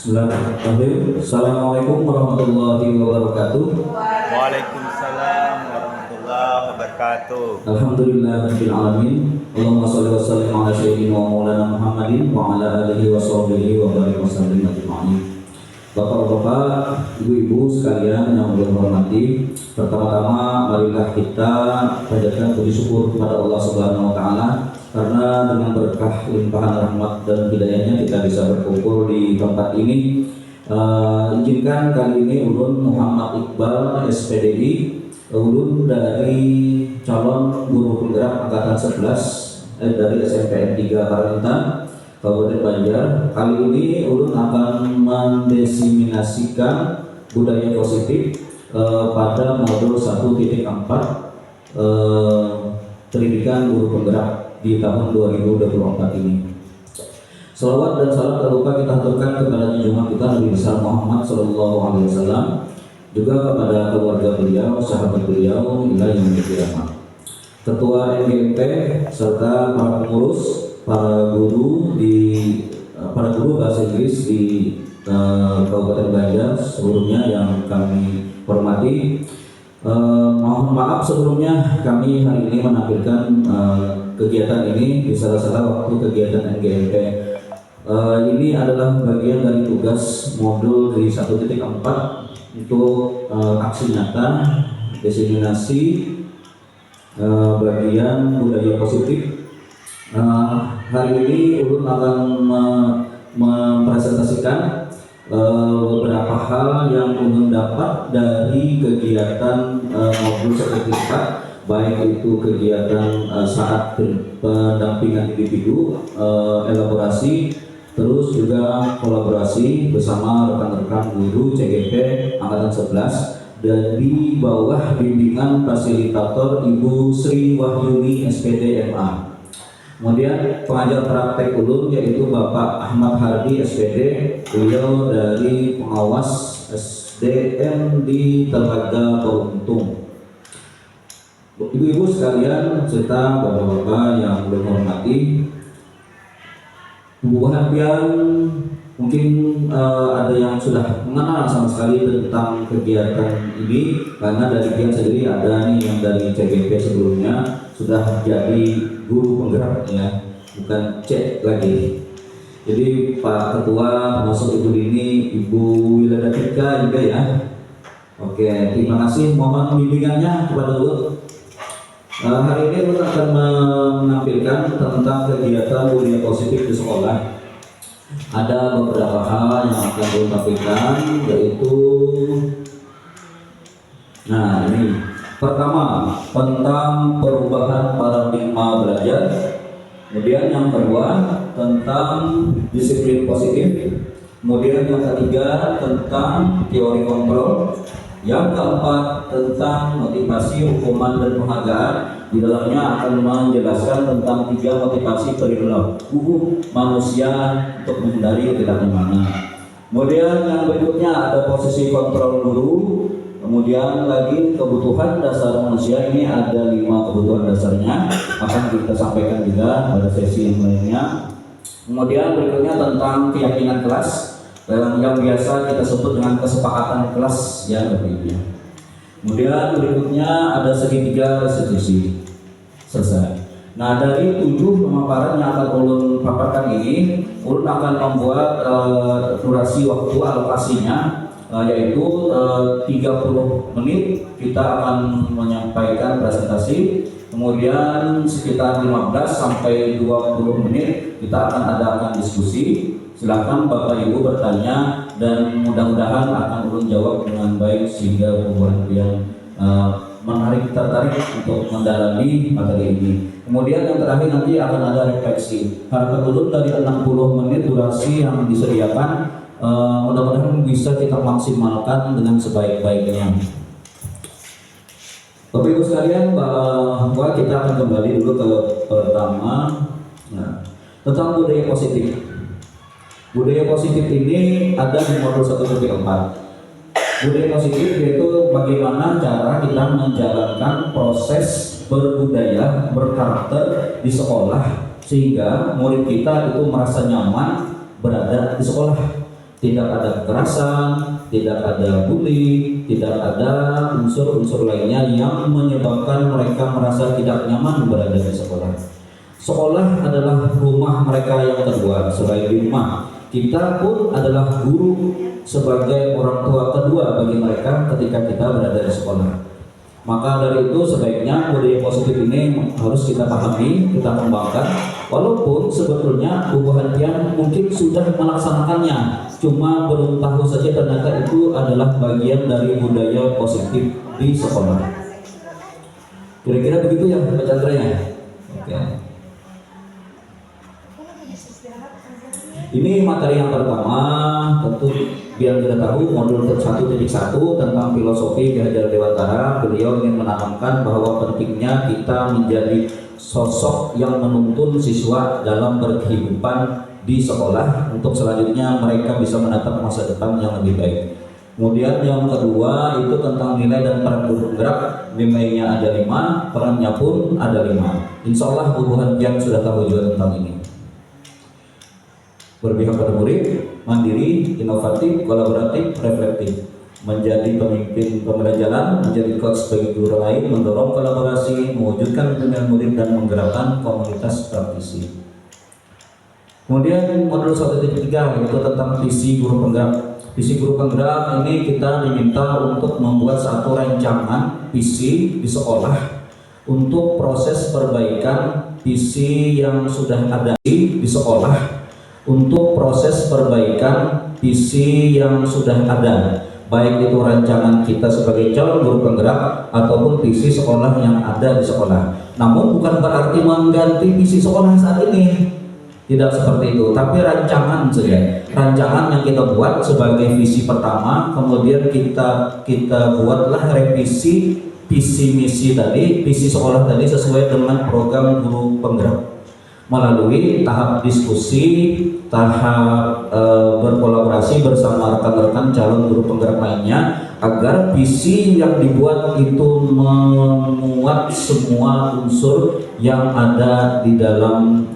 Bismillahirrahmanirrahim. Assalamualaikum warahmatullahi wabarakatuh. Waalaikumsalam warahmatullahi wabarakatuh. Alhamdulillahirabbil alamin. Allahumma shalli wa sallim ala sayyidina wa maulana Muhammadin wa ala alihi wa sahbihi wa barik wa sallim ajma'in. Bapak-bapak, ibu-ibu sekalian yang berhormati, pertama-tama marilah kita panjatkan puji syukur kepada Allah Subhanahu wa taala karena dengan berkah limpahan rahmat dan hidayahnya kita bisa berkumpul di tempat ini. Izinkan kali ini ulun Muhammad Iqbal SPDI, ulun dari calon guru penggerak angkatan 11 dari SMPN 3 Karalintan Kabupaten Banjar. Kali ini ulun akan mendesiminasikan budaya positif pada modul 1.4 pendidikan guru penggerak di tahun 2024 ini. Salawat dan salam tak lupa kita haturkan kepada junjungan kita Nabi besar Muhammad Sallallahu Alaihi Wasallam, juga kepada keluarga beliau, sahabat beliau, hingga yang berkiamat. Ketua MGMP serta para pengurus, para guru bahasa Inggris di Kabupaten Banjar seluruhnya yang kami hormati. Mohon maaf sebelumnya kami hari ini menampilkan kegiatan ini di salah-salah waktu kegiatan NGMP. Ini adalah bagian dari tugas modul dari 1.4 untuk aksi nyata desiminasi bagian budaya positif. Hari ini ulun akan mempresentasikan beberapa hal yang ulun dapat dari kegiatan modul 1.4, baik itu kegiatan saat pendampingan individu, elaborasi, terus juga kolaborasi bersama rekan-rekan guru CGP angkatan 11 dan di bawah bimbingan fasilitator Ibu Sri Wahyuni SPD MA. Kemudian pengajar praktek ulun yaitu Bapak Ahmad Hardi SPD, beliau dari pengawas SDM di Telaga Untung. Ibu-ibu sekalian serta bapak-bapak yang berhormati, bukan mungkin ada yang sudah mengenal sama sekali tentang kegiatan ini, karena dari Pian sendiri ada nih yang dari CGP sebelumnya sudah jadi guru penggerak ya, bukan cek lagi. Jadi Pak Ketua termasuk Ibu Dini, Ibu Wiladatika juga ya. Oke, terima kasih, mohon bimbingannya kepada Lu. Hari ini Lu akan menampilkan tentang kegiatan budaya positif di sekolah. Ada beberapa hal yang akan Lu tampilkan, yaitu ini. Pertama, tentang perubahan paradigma belajar. Kemudian yang kedua, tentang disiplin positif. Kemudian yang ketiga, tentang teori kontrol. Yang keempat, tentang motivasi, hukuman, dan penghargaan. Di dalamnya akan menjelaskan tentang 3 motivasi perilaku manusia untuk menghindari ketidaknyamanan. Kemudian yang berikutnya ada posisi kontrol guru. Kemudian lagi kebutuhan dasar manusia, ini ada 5 kebutuhan dasarnya, akan kita sampaikan juga pada sesi yang lainnya. Kemudian berikutnya tentang keyakinan kelas, yang biasa kita sebut dengan kesepakatan kelas yang berbeda. Kemudian berikutnya ada segitiga restitusi. Selesai. Nah, dari 7 pemaparan yang akan ulun paparkan ini, ulun akan membuat durasi waktu alokasinya, yaitu 30 menit kita akan menyampaikan presentasi, kemudian sekitar 15 sampai 20 menit kita akan adakan diskusi. Silakan Bapak Ibu bertanya dan mudah-mudahan akan ulun jawab dengan baik sehingga membuat yang tertarik untuk mendalami materi ini. Kemudian yang terakhir nanti akan ada refleksi. Harapan ulun dari 60 menit durasi yang disediakan, mudah-mudahan bisa kita maksimalkan dengan sebaik-baiknya. Bapak Ibu sekalian, bahwa kita akan kembali dulu ke pertama, tentang budaya positif. Budaya positif ini ada di modul 1.4. Budaya positif yaitu bagaimana cara kita menjalankan proses berbudaya, berkarakter di sekolah sehingga murid kita itu merasa nyaman berada di sekolah. tidak ada kekerasan, tidak ada bully, tidak ada unsur-unsur lainnya yang menyebabkan mereka merasa tidak nyaman berada di sekolah. Sekolah adalah rumah mereka yang kedua selain di rumah. Kita pun adalah guru sebagai orang tua kedua bagi mereka ketika kita berada di sekolah. Maka dari itu sebaiknya budaya positif ini harus kita pahami, kita kembangkan. Walaupun sebetulnya Bubu Hantian mungkin sudah melaksanakannya, cuma belum tahu saja ternyata itu adalah bagian dari budaya positif di sekolah. Kira-kira begitu ya Pak Chandra ya? Oke. Ini materi yang pertama, tentu biar kita tahu modul 1.1 tentang filosofi Ki Hajar Dewantara. Beliau ingin menanamkan bahwa pentingnya kita menjadi sosok yang menuntun siswa dalam berkehidupan di sekolah untuk selanjutnya mereka bisa menatap masa depan yang lebih baik. Kemudian yang kedua itu tentang nilai dan peran guru penggerak. Nilainya ada 5, perannya pun ada 5. Insya Allah Bubu Hantian sudah tahu juga tentang ini. Berpihak pada murid, mandiri, inovatif, kolaboratif, reflektif, menjadi pemimpin pembelajaran, menjadi coach bagi guru lain, mendorong kolaborasi, mewujudkan dengan murid dan menggerakkan komunitas praktisi. Kemudian modul 1.3 yaitu tentang visi guru penggerak. Visi guru penggerak ini kita diminta untuk membuat satu rancangan visi di sekolah untuk proses perbaikan visi yang sudah ada di sekolah. Untuk proses perbaikan visi yang sudah ada, baik itu rancangan kita sebagai calon guru penggerak ataupun visi sekolah yang ada di sekolah. Namun bukan berarti mengganti visi sekolah saat ini, tidak seperti itu, tapi rancangan saja. Rancangan yang kita buat sebagai visi pertama, kemudian kita buatlah revisi visi misi tadi, visi sekolah tadi sesuai dengan program guru penggerak melalui tahap diskusi, tahap berkolaborasi bersama rekan-rekan calon guru penggerak lainnya agar visi yang dibuat itu memuat semua unsur yang ada di dalam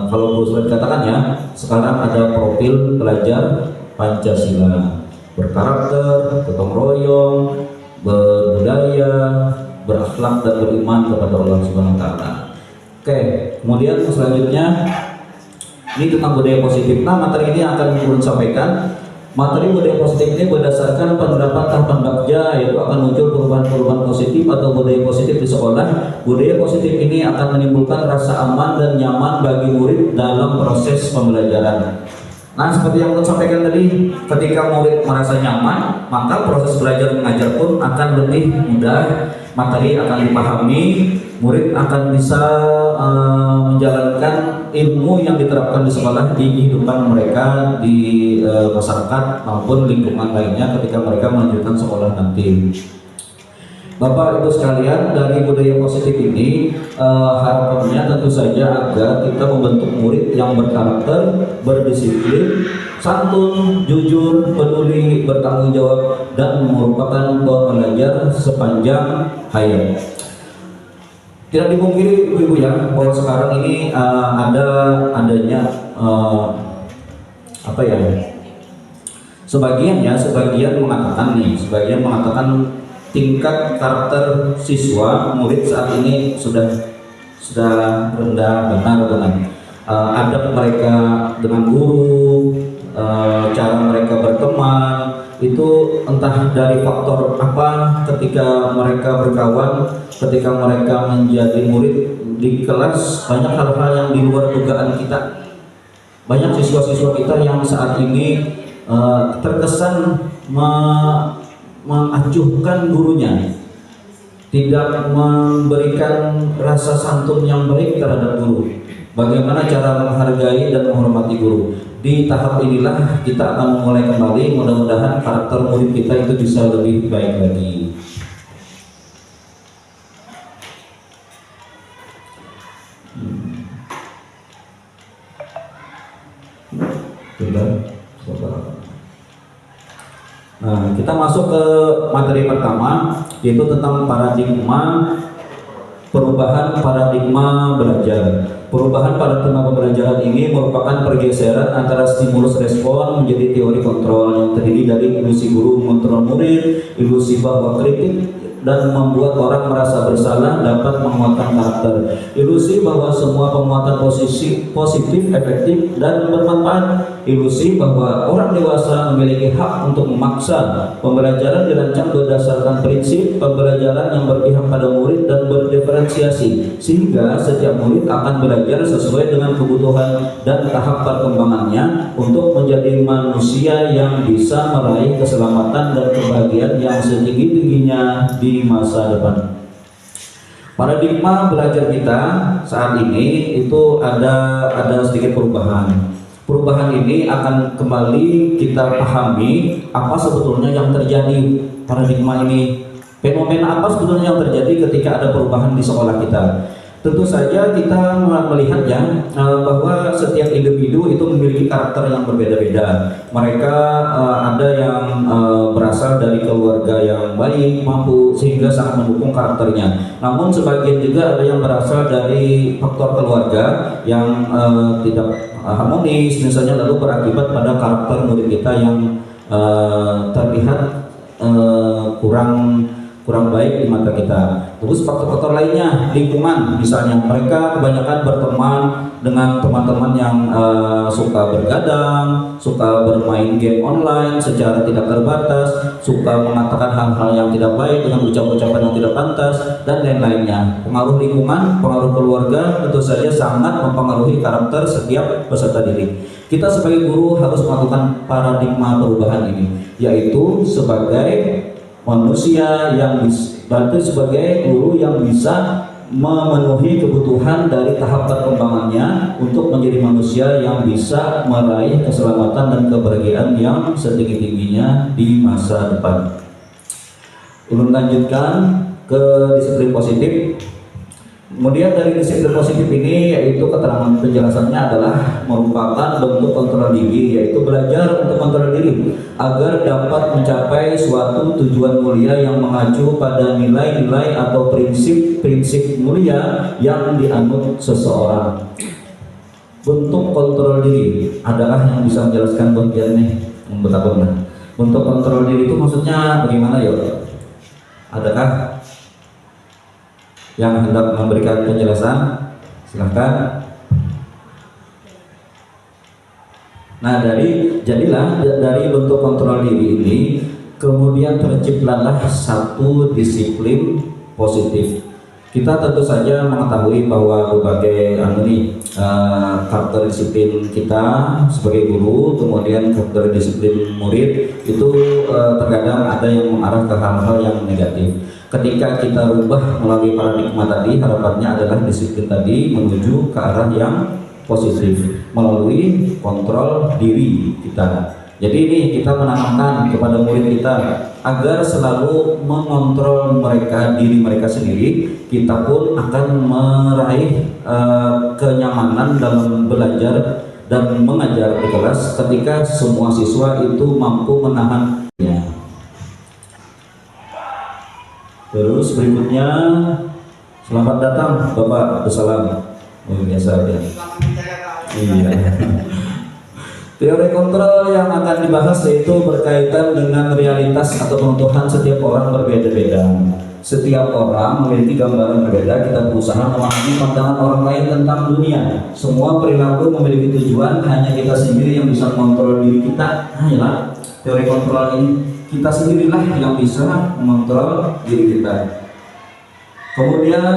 kalau boleh dikatakan ya, sekarang ada profil pelajar Pancasila, berkarakter, gotong royong, berbudaya, berakhlak dan beriman kepada Allah Subhanahu wa taala. Oke, kemudian selanjutnya ini tentang budaya positif. Nah, materi ini akan ulun sampaikan. Materi budaya positif ini berdasarkan pendapat Tahapan Bagja, yaitu akan muncul perubahan-perubahan positif atau budaya positif di sekolah. Budaya positif ini akan menimbulkan rasa aman dan nyaman bagi murid dalam proses pembelajaran. Nah, seperti yang ulun sampaikan tadi, ketika murid merasa nyaman, maka proses belajar mengajar pun akan lebih mudah. Materi akan dipahami, murid akan bisa menjalankan ilmu yang diterapkan di sekolah di kehidupan mereka di masyarakat maupun lingkungan lainnya ketika mereka melanjutkan sekolah nanti. Bapak Ibu sekalian, dari budaya positif ini harapannya tentu saja agar kita membentuk murid yang berkarakter, berdisiplin, santun, jujur, peduli, bertanggung jawab, dan merupakan pembelajar sepanjang hayat. Tidak dipungkiri Ibu-ibu ya, bahwa sekarang ini adanya sebagian mengatakan tingkat karakter siswa murid saat ini sudah rendah, benar. Adab mereka dengan guru, cara mereka berteman itu entah dari faktor apa, ketika mereka berkawan, ketika mereka menjadi murid di kelas, banyak hal-hal yang di luar dugaan kita. Banyak siswa-siswa kita yang saat ini terkesan mengacuhkan gurunya, tidak memberikan rasa santun yang baik terhadap guru. Bagaimana cara menghargai dan menghormati guru? Di tahap inilah kita akan mulai kembali. Mudah-mudahan karakter murid kita itu bisa lebih baik lagi. Nah, kita masuk ke materi pertama, yaitu tentang paradigma perubahan paradigma belajar. Perubahan paradigma pembelajaran ini merupakan pergeseran antara stimulus respon menjadi teori kontrol yang terdiri dari ilusi guru mengontrol murid, ilusi bahwa kritik dan membuat orang merasa bersalah dapat menguatkan karakter, ilusi bahwa semua penguatan positif efektif dan bermanfaat, ilusi bahwa orang dewasa memiliki hak untuk memaksa. Pembelajaran dirancang berdasarkan prinsip pembelajaran yang berpihak pada murid dan berdiferensiasi, sehingga setiap murid akan belajar sesuai dengan kebutuhan dan tahap perkembangannya untuk menjadi manusia yang bisa meraih keselamatan dan kebahagiaan yang setinggi-tingginya di masa depan. Paradigma belajar kita saat ini itu ada sedikit perubahan. Perubahan ini akan kembali kita pahami apa sebetulnya yang terjadi paradigma ini. Fenomena apa sebetulnya yang terjadi ketika ada perubahan di sekolah kita? Tentu saja kita melihat ya bahwa setiap individu itu memiliki karakter yang berbeda-beda. Mereka ada yang berasal dari keluarga yang baik, mampu, sehingga sangat mendukung karakternya. Namun sebagian juga ada yang berasal dari faktor keluarga yang tidak harmonis, misalnya, lalu berakibat pada karakter murid kita yang terlihat kurang baik di mata kita. Terus faktor-faktor lainnya, lingkungan, misalnya mereka kebanyakan berteman dengan teman-teman yang suka bergadang, suka bermain game online secara tidak terbatas, suka mengatakan hal-hal yang tidak baik dengan ucapan-ucapan yang tidak pantas, dan lain-lainnya. Pengaruh lingkungan, pengaruh keluarga tentu saja sangat mempengaruhi karakter setiap peserta didik. Kita sebagai guru harus melakukan paradigma perubahan ini, yaitu sebagai manusia yang berarti sebagai guru yang bisa memenuhi kebutuhan dari tahap perkembangannya untuk menjadi manusia yang bisa meraih keselamatan dan kebahagiaan yang setinggi-tingginya di masa depan. Ulun lanjutkan ke disiplin positif. Kemudian dari disiplin positif ini, yaitu keterangan penjelasannya adalah merupakan bentuk kontrol diri, yaitu belajar untuk kontrol diri agar dapat mencapai suatu tujuan mulia yang mengacu pada nilai-nilai atau prinsip-prinsip mulia yang dianut seseorang. Bentuk kontrol diri adalah yang bisa menjelaskan bagian nih, betapa benar. Bentuk kontrol diri itu maksudnya bagaimana ya? Adakah yang hendak memberikan penjelasan? Silahkan. Nah, jadilah dari bentuk kontrol diri ini kemudian terciptalah satu disiplin positif. Kita tentu saja mengetahui bahwa berbagai karakter disiplin kita sebagai guru, kemudian karakter disiplin murid itu terkadang ada yang mengarah ke hal-hal yang negatif. Ketika kita rubah melalui paradigma tadi, harapannya adalah disiplin tadi menuju ke arah yang positif melalui kontrol diri kita. Jadi ini kita menanamkan kepada murid kita agar selalu mengontrol diri mereka sendiri. Kita pun akan meraih kenyamanan dalam belajar dan mengajar di kelas ketika semua siswa itu mampu menahannya. Terus berikutnya, selamat datang Bapak Abdussalam. Oh, biasa ya. Iya. Teori kontrol yang akan dibahas yaitu berkaitan dengan realitas atau kebutuhan setiap orang berbeda-beda. Setiap orang memiliki gambaran berbeda. Kita berusaha memahami pandangan orang lain tentang dunia. Semua perilaku memiliki tujuan, hanya kita sendiri yang bisa mengontrol diri kita. Nah, ya, teori kontrol ini kita sendirilah yang bisa mengontrol diri kita. Kemudian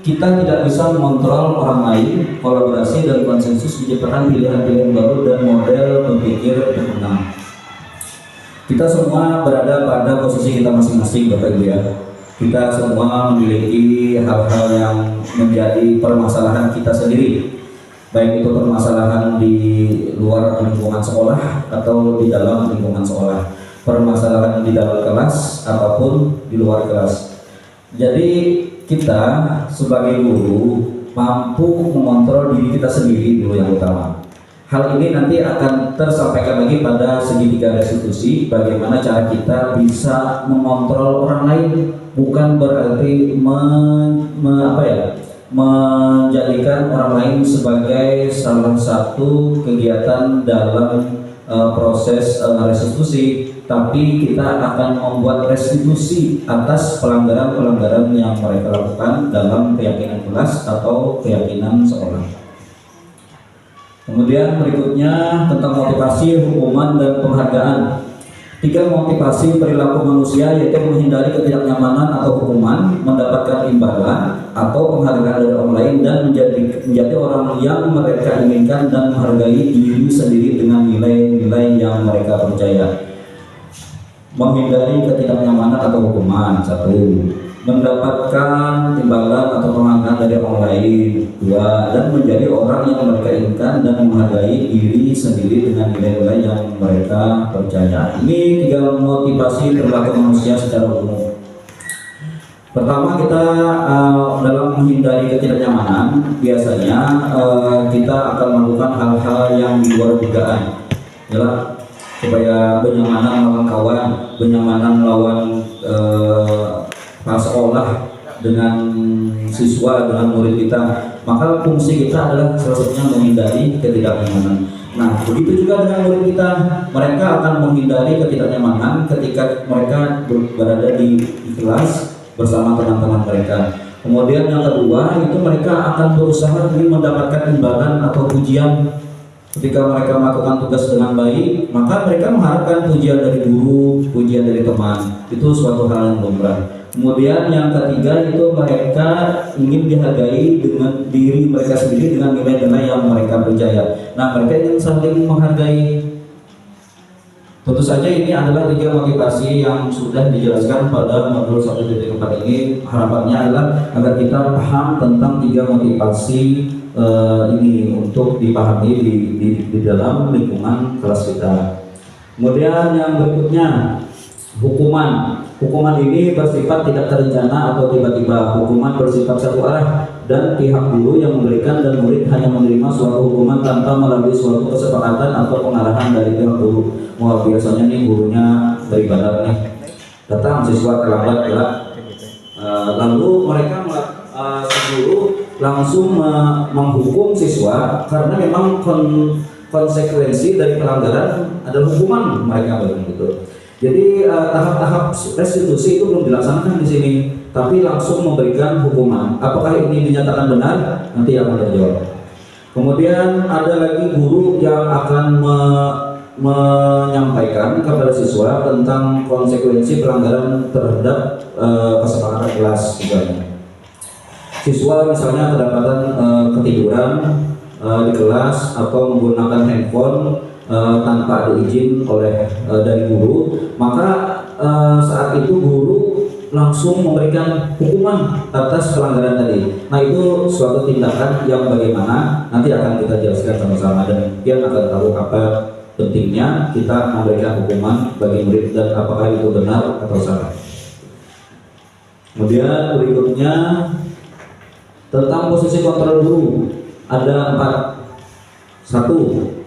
kita tidak bisa mengontrol orang lain. Kolaborasi dan konsensus menciptakan pilihan-pilihan baru dan model berpikir yang benar. Kita semua berada pada posisi kita masing-masing, Bapak Ibu ya. Kita semua memiliki hal-hal yang menjadi permasalahan kita sendiri, baik itu permasalahan di luar lingkungan sekolah atau di dalam lingkungan sekolah, permasalahan di dalam kelas ataupun di luar kelas. Jadi kita sebagai guru mampu mengontrol diri kita sendiri dulu yang utama. Hal ini nanti akan tersampaikan lagi pada segitiga restitusi, bagaimana cara kita bisa mengontrol orang lain. bukan berarti menjadikan orang lain sebagai salah satu kegiatan dalam proses restitusi, tapi kita akan membuat restitusi atas pelanggaran-pelanggaran yang mereka lakukan dalam keyakinan kelas atau keyakinan sekolah. Kemudian berikutnya tentang motivasi, hukuman, dan penghargaan. 3 motivasi perilaku manusia yaitu menghindari ketidaknyamanan atau hukuman, mendapatkan imbalan atau penghargaan dari orang lain, dan menjadi orang yang mereka inginkan dan menghargai diri sendiri dengan nilai-nilai yang mereka percaya. Menghindari ketidaknyamanan atau hukuman, 1. Mendapatkan imbalan atau penghargaan dari orang lain, 2. Dan menjadi orang yang mereka inginkan dan menghargai diri sendiri dengan nilai-nilai yang mereka percaya. Ini 3 motivasi perilaku manusia secara umum. Pertama, kita dalam menghindari ketidaknyamanan biasanya kita akan melakukan hal-hal yang di luar dugaan, ya, supaya kenyamanan melawan kawan, kenyamanan melawan sekolah dengan siswa, dengan murid kita. Maka fungsi kita adalah salah satunya menghindari ketidaknyamanan. Nah, begitu juga dengan murid kita, mereka akan menghindari ketidaknyamanan ketika mereka berada di kelas bersama teman-teman mereka. Kemudian yang kedua itu mereka akan berusaha ingin mendapatkan imbalan atau pujian. Ketika mereka melakukan tugas dengan baik, maka mereka mengharapkan pujian dari guru, pujian dari teman. Itu suatu hal yang lumrah. Kemudian yang ketiga itu mereka ingin dihargai dengan diri mereka sendiri dengan nilai-nilai yang mereka percaya. Nah, mereka ingin saling menghargai. Tentu saja ini adalah 3 motivasi yang sudah dijelaskan pada modul 1.4 ini. Harapannya adalah agar kita paham tentang 3 motivasi ini untuk dipahami di dalam lingkungan kelas kita. Kemudian yang berikutnya, hukuman. Hukuman ini bersifat tidak terencana atau tiba-tiba. Hukuman bersifat satu arah dan pihak guru yang memberikan dan murid hanya menerima suatu hukuman tanpa melalui suatu kesepakatan atau pengarahan dari pihak guru. Wah, biasanya nih gurunya dari badan nih, datang siswa terlambat ya. Lalu mereka guru langsung menghukum siswa karena memang konsekuensi dari pelanggaran adalah hukuman mereka begitu. Jadi tahap-tahap restitusi itu belum dilaksanakan di sini, tapi langsung memberikan hukuman. Apakah ini dinyatakan benar? Nanti akan terjawab. Kemudian ada lagi guru yang akan menyampaikan kepada siswa tentang konsekuensi pelanggaran terhadap kesepakatan kelas misalnya. Siswa misalnya kedapatan ketiduran di kelas atau menggunakan handphone tanpa ada izin oleh dari guru, maka saat itu guru langsung memberikan hukuman atas pelanggaran tadi. Nah, itu suatu tindakan yang bagaimana nanti akan kita jelaskan sama-sama, dan dia akan tahu apa pentingnya kita memberikan hukuman bagi murid dan apakah itu benar atau salah. Kemudian berikutnya tentang posisi kontrol guru ada 4. 1.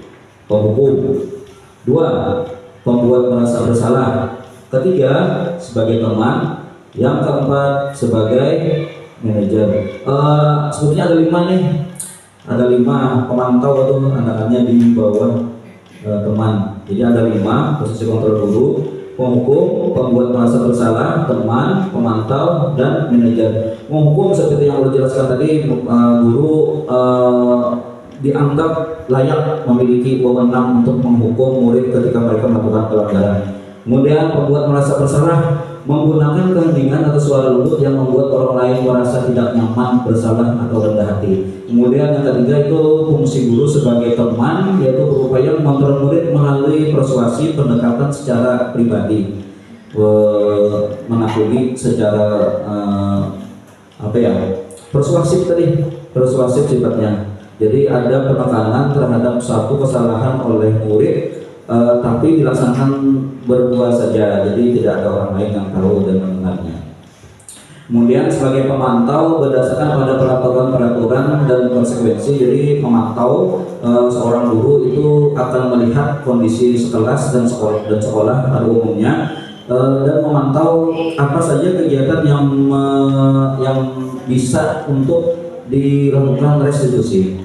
Penghukum. 2. Pembuat merasa bersalah. 3. Sebagai teman. Yang keempat sebagai manajer. Sebetulnya ada 5 nih. Ada 5 pemantau atau anak-anaknya di bawah teman. Jadi ada 5 posisi kontrol guru: penghukum, pembuat merasa bersalah, teman, pemantau, dan manajer. Penghukum seperti yang sudah dijelaskan tadi, guru dianggap layak memiliki wewenang untuk menghukum murid ketika mereka melakukan pelanggaran. Kemudian pembuat merasa bersalah menggunakan keheningan atau suara lembut yang membuat orang lain merasa tidak nyaman, bersalah, atau rendah hati. Kemudian yang ketiga itu fungsi guru sebagai teman, yaitu berupaya mengontrol murid melalui persuasi, pendekatan secara pribadi, menakluki secara persuasif tadi, persuasif sifatnya. Jadi ada penekanan terhadap satu kesalahan oleh murid, tapi dilaksanakan berdua saja, jadi tidak ada orang lain yang tahu dan mendengarnya. Kemudian sebagai pemantau berdasarkan pada peraturan-peraturan dan konsekuensi, jadi memantau seorang guru itu akan melihat kondisi sekelas dan sekolah pada umumnya, dan memantau apa saja kegiatan yang bisa untuk dilakukan restitusi.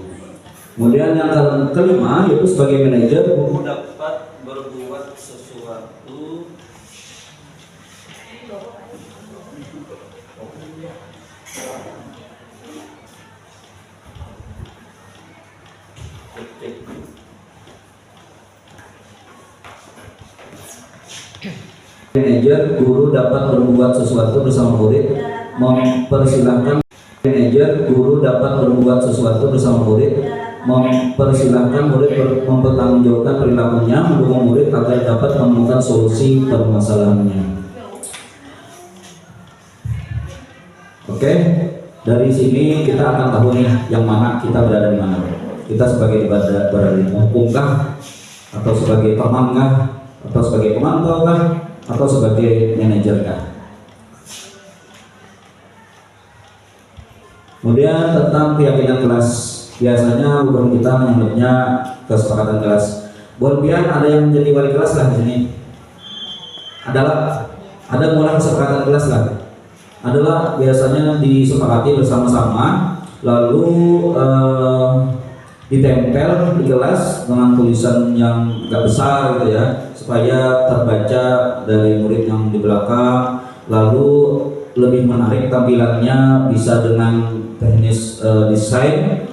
Kemudian yang kelima yaitu sebagai manajer guru dapat berbuat sesuatu manajer guru dapat berbuat sesuatu bersama murid mempersilahkan mempersilahkan murid mempertanggungjawabkan perilakunya, mendukung murid agar dapat menemukan solusi permasalahannya. Oke, dari sini kita akan tahu nih yang mana kita berada di mana. Kita sebagai berada di hukumkah, atau sebagai pemankah, atau sebagai pemantau kah, atau sebagai manajer kah. Kemudian tentang keyakinan kelas, biasanya guru kita menyebutnya kesepakatan kelas. Boleh ada yang menjadi wali kelas lah di sini. Ada mulai kesepakatan kelas lah. Adalah biasanya disepakati bersama-sama, lalu ditempel di kelas dengan tulisan yang agak besar gitu ya, supaya terbaca dari murid yang di belakang. Lalu lebih menarik tampilannya, bisa dengan teknis desain,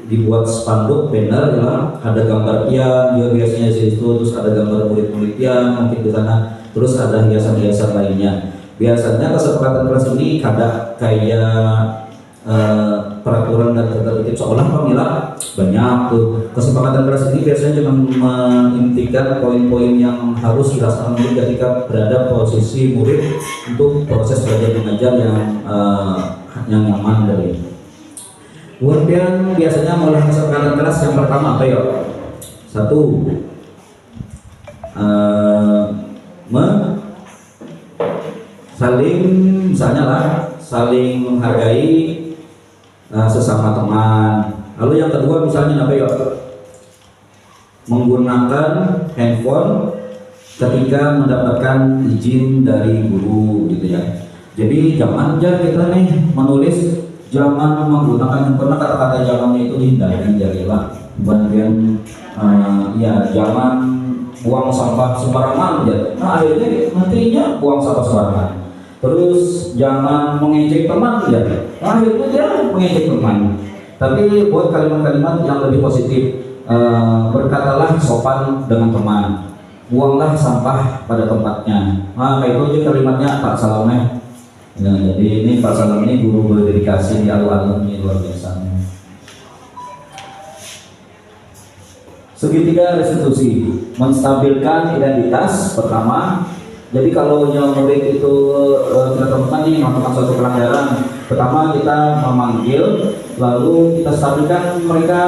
dibuat spanduk banner ya, ada gambar dia biasanya di situ, terus ada gambar murid-muridnya mungkin di sana, terus ada hiasan-hiasan lainnya. Biasanya kesepakatan kelas ini kayak peraturan dan tata tertib sekolah Pamila banyak tuh. Kesepakatan kelas ini biasanya cuma mengintikan poin-poin yang harus dirasakan murid ketika berada posisi murid untuk proses belajar mengajar yang nyaman dari. Kemudian biasanya mulai kesepakatan kelas yang pertama apa ya? Satu, saling menghargai sesama teman. Lalu yang kedua misalnya apa ya? Menggunakan handphone ketika mendapatkan izin dari guru gitu ya. Jadi jangan aja kita nih menulis, jangan menggunakan handphone, kata-kata jangannya itu dihindari, jadilah. Kemudian ya jangan buang sampah sembarangan ya. Nah akhirnya nantinya buang sampah sembarangan. Terus jangan mengejek teman ya. Nah, akhirnya dia mengejek teman. Tapi buat kalimat-kalimat yang lebih positif, berkatalah sopan dengan teman, buanglah sampah pada tempatnya. Nah kayak itu aja kalimatnya Pak Salameh. Ya, jadi ini Pak Salam ini guru berdedikasi di alun-alun, ini luar biasa. Segitiga restitusi, menstabilkan identitas pertama. Jadi kalau yang murid itu kita temukan nih melakukan suatu pelanggaran, pertama kita memanggil, lalu kita stabilkan mereka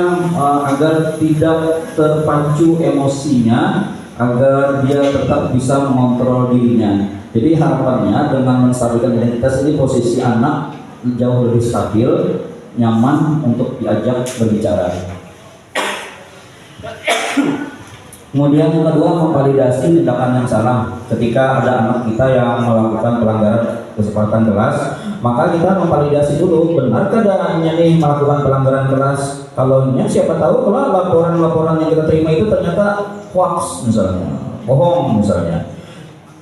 agar tidak terpacu emosinya, agar dia tetap bisa mengontrol dirinya. Jadi harapannya dengan menstabilkan identitas ini posisi anak jauh lebih stabil, nyaman untuk diajak berbicara. Kemudian yang kedua, memvalidasi tindakan yang salah. Ketika ada anak kita yang melakukan pelanggaran kesepakatan kelas, maka kita memvalidasi dulu, benarkah adanya nih melakukan pelanggaran kelas. Kalau siapa tahu kalau laporan-laporan yang kita terima itu ternyata hoax misalnya, bohong misalnya.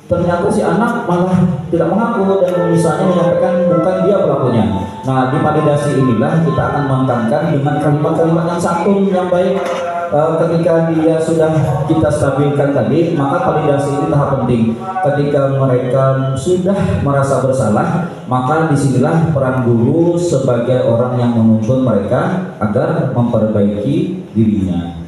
Ternyata si anak malah tidak mengaku dan misalnya menyampaikan bukan dia pelakunya. Nah, di validasi inilah kita akan menekankan dengan kalimat-kalimat yang santun yang baik. Ketika dia sudah kita stabilkan tadi, maka validasi ini tahap penting. Ketika mereka sudah merasa bersalah, maka disinilah peran guru sebagai orang yang menuntun mereka agar memperbaiki dirinya.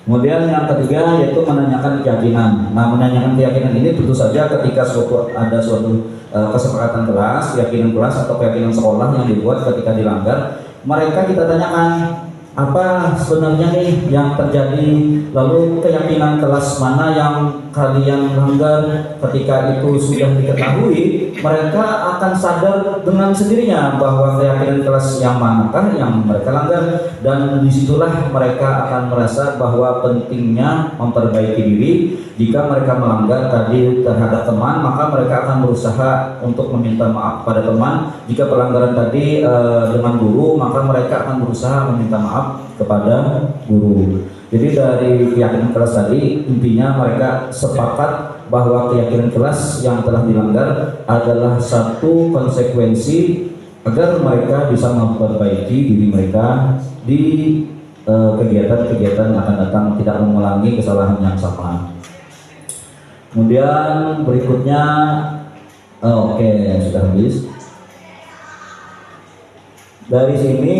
Kemudian yang ketiga yaitu menanyakan keyakinan. Nah, menanyakan keyakinan ini tentu saja ketika ada suatu kesepakatan kelas, keyakinan kelas atau keyakinan sekolah yang dibuat ketika dilanggar, mereka kita tanyakan, apa sebenarnya nih yang terjadi, lalu keyakinan kelas mana yang kalian langgar. Ketika itu sudah diketahui, mereka akan sadar dengan sendirinya bahwa keyakinan kelas yang manakah yang mereka langgar, dan disitulah mereka akan merasa bahwa pentingnya memperbaiki diri. Jika mereka melanggar tadi terhadap teman, maka mereka akan berusaha untuk meminta maaf pada teman. Jika pelanggaran tadi dengan guru, maka mereka akan berusaha meminta maaf kepada guru. Jadi dari keyakinan kelas tadi, intinya mereka sepakat bahwa keyakinan kelas yang telah dilanggar adalah satu konsekuensi agar mereka bisa memperbaiki diri mereka di kegiatan-kegiatan yang akan datang, tidak mengulangi kesalahan yang sama. Kemudian berikutnya, oke, sudah habis. Dari sini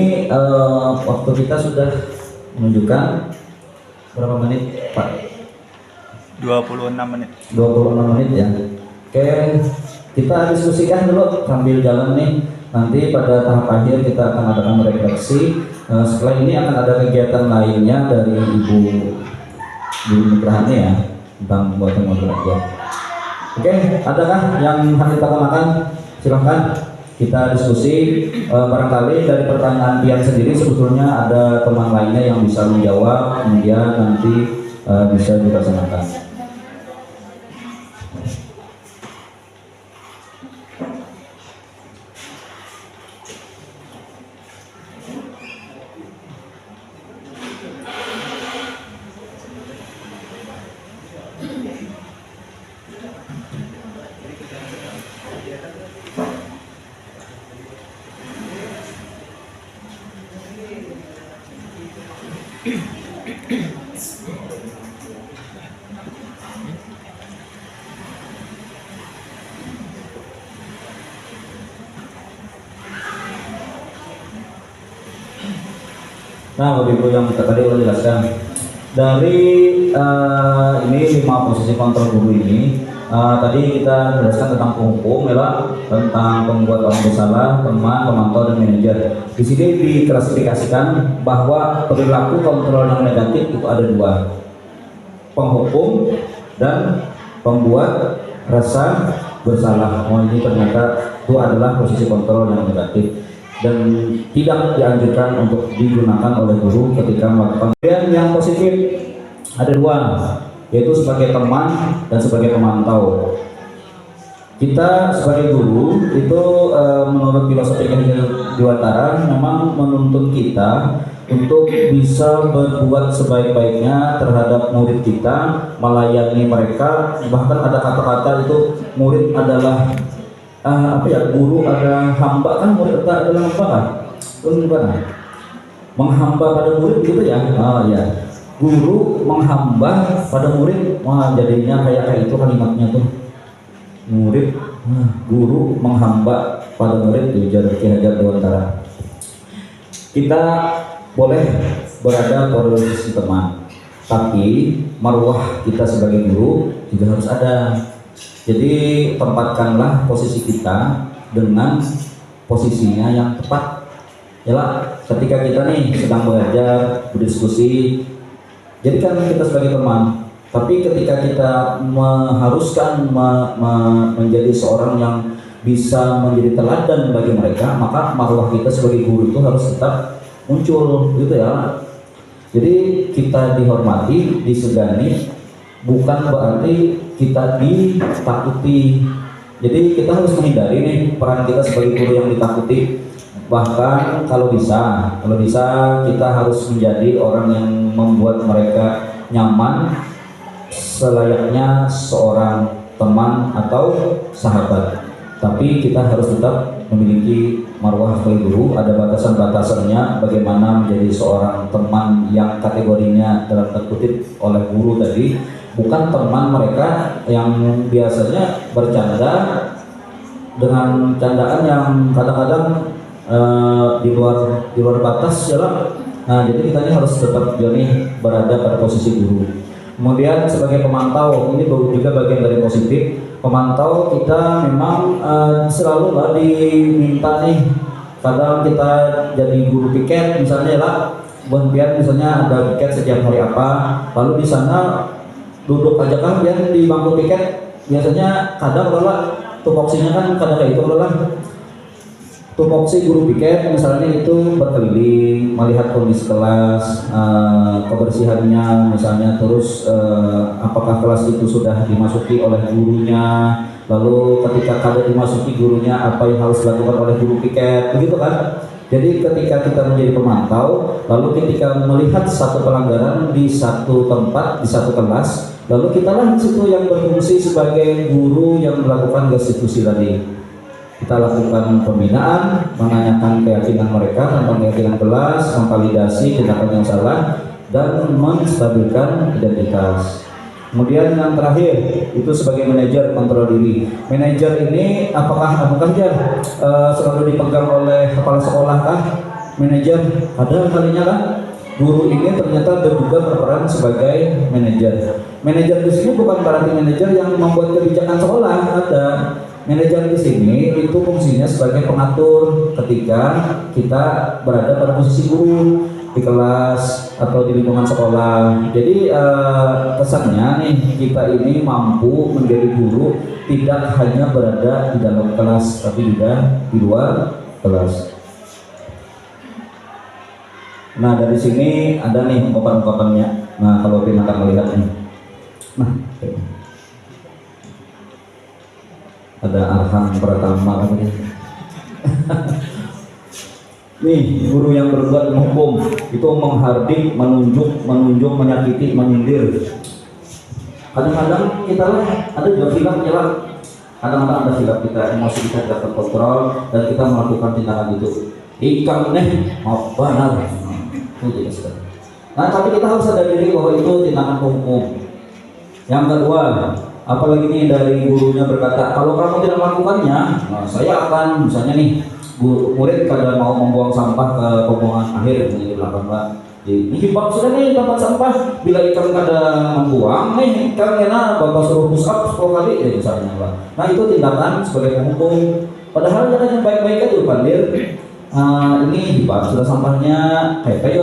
waktu kita sudah menunjukkan berapa menit, Pak? 26 menit. 26 menit ya. Oke, kita diskusikan dulu sambil jalan nih. Nanti pada tahap akhir kita akan adakan refleksi. Setelah ini akan ada kegiatan lainnya dari Ibu Nugrahani ya, tentang pembuatan modul aja. Oke, adakah yang harus kita tanyakan? Silahkan kita diskusi. Barangkali dari pertanyaan Dian sendiri sebetulnya ada teman lainnya yang bisa menjawab, kemudian nanti bisa dilaksanakan. Nah, Bapak Ibu yang kita tadi udah jelaskan dari ini 5 posisi kontrol guru ini. Tadi kita jelaskan tentang penghukum, ya, tentang pembuat orang bersalah, teman, pemantau, dan manajer. Di sini diklasifikasikan bahwa perilaku kontrol yang negatif itu ada 2, penghukum dan pembuat rasa bersalah. Oh, ini ternyata itu adalah posisi kontrol yang negatif dan tidak dianjurkan untuk digunakan oleh guru ketika melakukan. Kemudian yang positif ada 2, yaitu sebagai teman dan sebagai pemantau. Kita sebagai guru itu menurut filosofi Dewantara memang menuntun kita untuk bisa berbuat sebaik-baiknya terhadap murid kita, melayani mereka. Bahkan ada kata-kata itu murid adalah guru ada hamba, kan murid adalah hamba kan? Gimana? Menghamba pada murid gitu ya? Ya. Guru menghamba pada murid, jadinya kayak itu kalimatnya tuh. Murid, guru menghamba pada murid, tujuan Ki Hajar Dewantara. Kita boleh berada pada posisi teman, tapi marwah kita sebagai guru juga harus ada. Jadi tempatkanlah posisi kita dengan posisinya yang tepat. Yalah, ketika kita nih sedang belajar, berdiskusi, jadikan kita sebagai teman. Tapi ketika kita mengharuskan menjadi seorang yang bisa menjadi teladan bagi mereka, maka marwah kita sebagai guru itu harus tetap muncul, gitu ya. Jadi kita dihormati, disegani, bukan berarti kita ditakuti. Jadi kita harus menghindari nih peran kita sebagai guru yang ditakuti. Bahkan kalau bisa kita harus menjadi orang yang membuat mereka nyaman selayaknya seorang teman atau sahabat. Tapi kita harus tetap memiliki marwah sebagai guru. Ada batasan-batasannya bagaimana menjadi seorang teman yang kategorinya dalam terkutip oleh guru tadi, bukan teman mereka yang biasanya bercanda dengan candaan yang kadang-kadang di luar batas ya. Nah, jadi kita ini harus tetap berada pada posisi guru. Kemudian sebagai pemantau, ini juga bagian dari positif. Pemantau kita memang selalu diminta nih, kadang kita jadi guru piket misalnya lah, kemudian misalnya ada piket setiap hari apa, lalu di sana duduk aja kan biar di bangku piket biasanya kadang kalau tupoksinya kan kadang kayak itu kalau tupoksi guru piket misalnya itu berkeliling melihat kondisi kelas, kebersihannya misalnya, terus apakah kelas itu sudah dimasuki oleh gurunya, lalu ketika kada dimasuki gurunya apa yang harus dilakukan oleh guru piket, begitu kan. Jadi ketika kita menjadi pemantau, lalu ketika melihat satu pelanggaran di satu tempat, di satu kelas, lalu kita lah di situ yang berfungsi sebagai guru yang melakukan restitusi tadi. Kita lakukan pembinaan, menanyakan keyakinan mereka tentang keyakinan kelas, memvalidasi tindakan yang salah, dan menstabilkan identitas. Kemudian yang terakhir itu sebagai manajer kontrol diri. Manajer ini apakah selalu dipegang oleh kepala sekolah kah? Manajer ada kalinya kan? Guru ini ternyata juga berperan sebagai manajer. Manajer di sini bukan berarti manajer yang membuat kebijakan sekolah, ada. Manajer di sini itu fungsinya sebagai pengatur ketika kita berada pada posisi guru di kelas atau di lingkungan sekolah. Jadi kesannya nih kita ini mampu menjadi guru tidak hanya berada di dalam kelas tapi juga di luar kelas. Nah dari sini ada nih ungkapan-ungkapannya. Nah kalau kita akan melihat nih, nah ada arahan pertama kan nih, guru yang berbuat menghukum itu menghardik, menunjuk, menyakiti, menyindir. Kadang-kadang kita lah ada juga silapnya lah. Kadang-kadang ada silap kita, emosi kita tidak terkontrol dan kita melakukan tindakan itu. Ikam mau benar. Nah, tapi kita harus sadar diri bahwa itu tindakan hukum. Yang kedua, apalagi nih dari gurunya berkata, kalau kamu tidak melakukannya, nah, saya akan misalnya nih murid kada mau membuang sampah ke pembuangan akhir di belakang Pak. Ini Pak sudah nih tempat sampah, bila ikan kada membuang nih ikan kena bapak suruh push up 10 kali misalnya Pak. Nah itu tindakan sebagai penghukum. Padahal jangan yang baik-baik aja pandir. Ini Pak sudah sampahnya kayak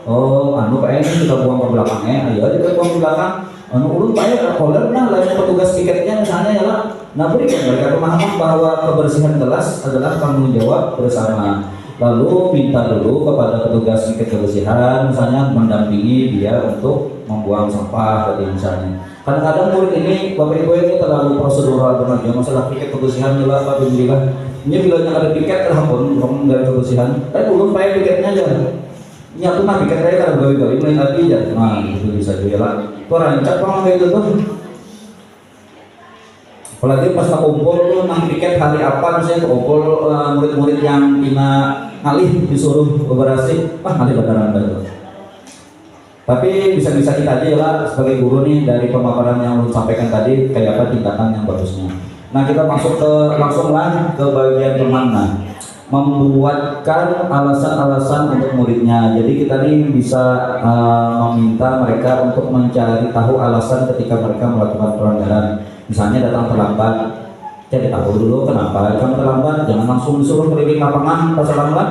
anu Pak ini kita buang ke belakangnya, ayo kita buang ke belakang. Ulun payah holder nah lain petugas piketnya misalnya ya lah. Nah berikan mereka pemahaman bahwa kebersihan kelas adalah tanggung jawab bersama. Lalu minta dulu kepada petugas piket kebersihan misalnya mendampingi dia untuk membuang sampah tadi misalnya. Kadang-kadang murid ini bapak ibu ini terlalu prosedural benar ya masalah piket kebersihan juga Pak Bimbilah. Ini bilangnya ada piket telepon dari kebersihan. Tapi ulun payah piketnya aja. Ya tuh mah piket saya kan gawe-gawe mulai lagi ya. Nah itu bisa juga lah. Kok rancak bang kayak gitu tuh. Apalagi pas kumpul tuh nang piket hari apa misalnya kumpul murid-murid yang kena ngalih disuruh beberasi, ngalih beneran gitu. Tapi bisa-bisa kita aja lah sebagai guru nih dari pemaparan yang lu sampaikan tadi kayak apa tindakan yang bagusnya. Nah kita masuk ke langsung lah ke bagian kemana. Membuatkan alasan-alasan untuk muridnya. Jadi kita nih bisa meminta mereka untuk mencari tahu alasan ketika mereka melakukan pelanggaran. Misalnya datang terlambat, cari tahu dulu kenapa kamu terlambat. Jangan langsung disuruh keliling lapangan pas terlambat.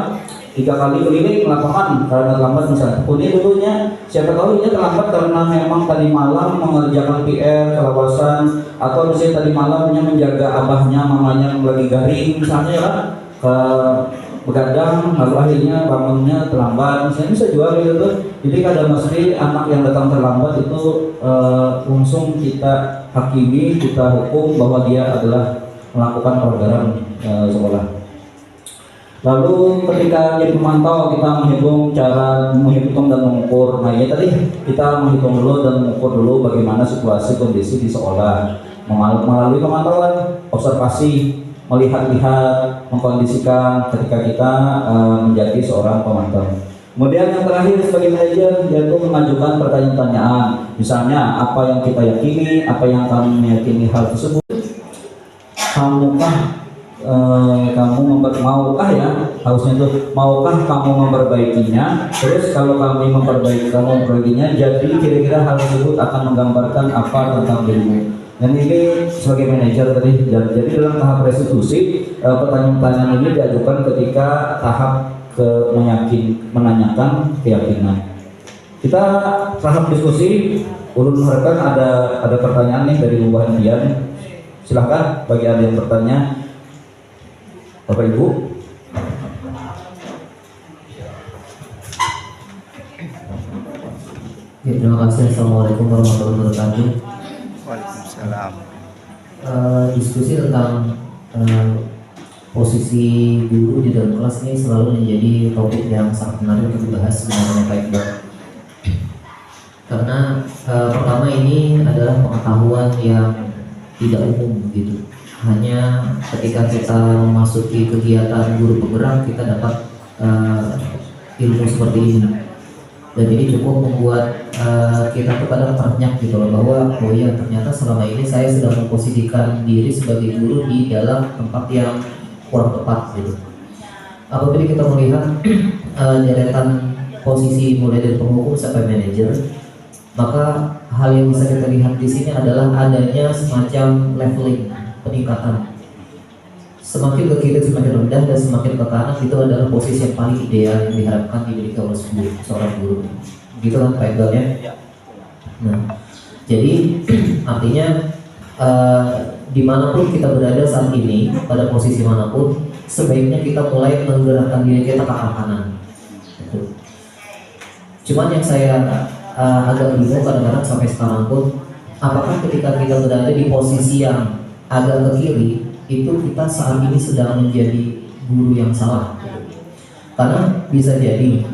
3 kali keliling lapangan karena terlambat misalnya. Ini dulunya siapa tahu ini terlambat karena memang tadi malam mengerjakan PR kelawasan atau misalnya tadi malamnya menjaga abahnya mamanya yang lagi garing misalnya ya kan. Begadang lalu akhirnya bangunnya terlambat misalnya bisa juga gitu. Jadi kadang mesti anak yang datang terlambat itu langsung kita hakimi, kita hukum bahwa dia adalah melakukan pelanggaran sekolah. Lalu ketika jadi pemantau kita menghitung cara menghitung dan mengukur. Nah ya tadi kita menghitung dulu dan mengukur dulu bagaimana situasi kondisi di sekolah melalui pemantauan, observasi, melihat-lihat, mengkondisikan ketika kita menjadi seorang pemantau. Kemudian yang terakhir sebagai manajer yaitu mengajukan pertanyaan-pertanyaan. Misalnya apa yang kita yakini, apa yang kami meyakini hal tersebut. Maukah ya harusnya itu maukah kamu memperbaikinya? Terus kalau kami memperbaikinya, jadi kira-kira hal tersebut akan menggambarkan apa tentang dirimu. Dan ini sebagai manajer tadi, jadi dalam tahap restitusi pertanyaan-pertanyaan ini diajukan ketika tahap menanyakan keyakinan. Kita tahap diskusi. Ulun mengharapkan ada pertanyaan nih dari Bu Handian. Silahkan bagi ada yang bertanya, Bapak Ibu. Ya, terima kasih. Assalamualaikum warahmatullahi wabarakatuh. Waalaikumsalam. Diskusi tentang posisi guru di dalam kelas ini selalu menjadi topik yang sangat menarik untuk dibahas sebenarnya Pak Iqbal. Karena pertama ini adalah pengetahuan yang tidak umum gitu. Hanya ketika kita memasuki kegiatan guru penggerak kita dapat ilmu seperti ini. Dan ini cukup membuat kita tuh kadang ternyak gitu loh, bahwa oh iya ternyata selama ini saya sudah memposisikan diri sebagai guru di dalam tempat yang kurang tepat gitu. Apabila kita melihat deretan posisi mulai dari penghukum sampai manajer, maka hal yang bisa kita lihat di sini adalah adanya semacam leveling, peningkatan. Semakin ke kiri semakin rendah dan semakin ke kanan, itu adalah posisi yang paling ideal yang diharapkan dimiliki oleh seorang guru. Gitu kan Pak Iqbal ya? Nah, jadi artinya dimanapun kita berada saat ini, pada posisi manapun, sebaiknya kita mulai menggerakkan diri kita ke arah kanan. Gitu. Cuman yang saya agak bingung kadang-kadang sampai sekarang pun, apakah ketika kita berada di posisi yang agak ke kiri, itu kita saat ini sedang menjadi guru yang salah. Karena bisa jadi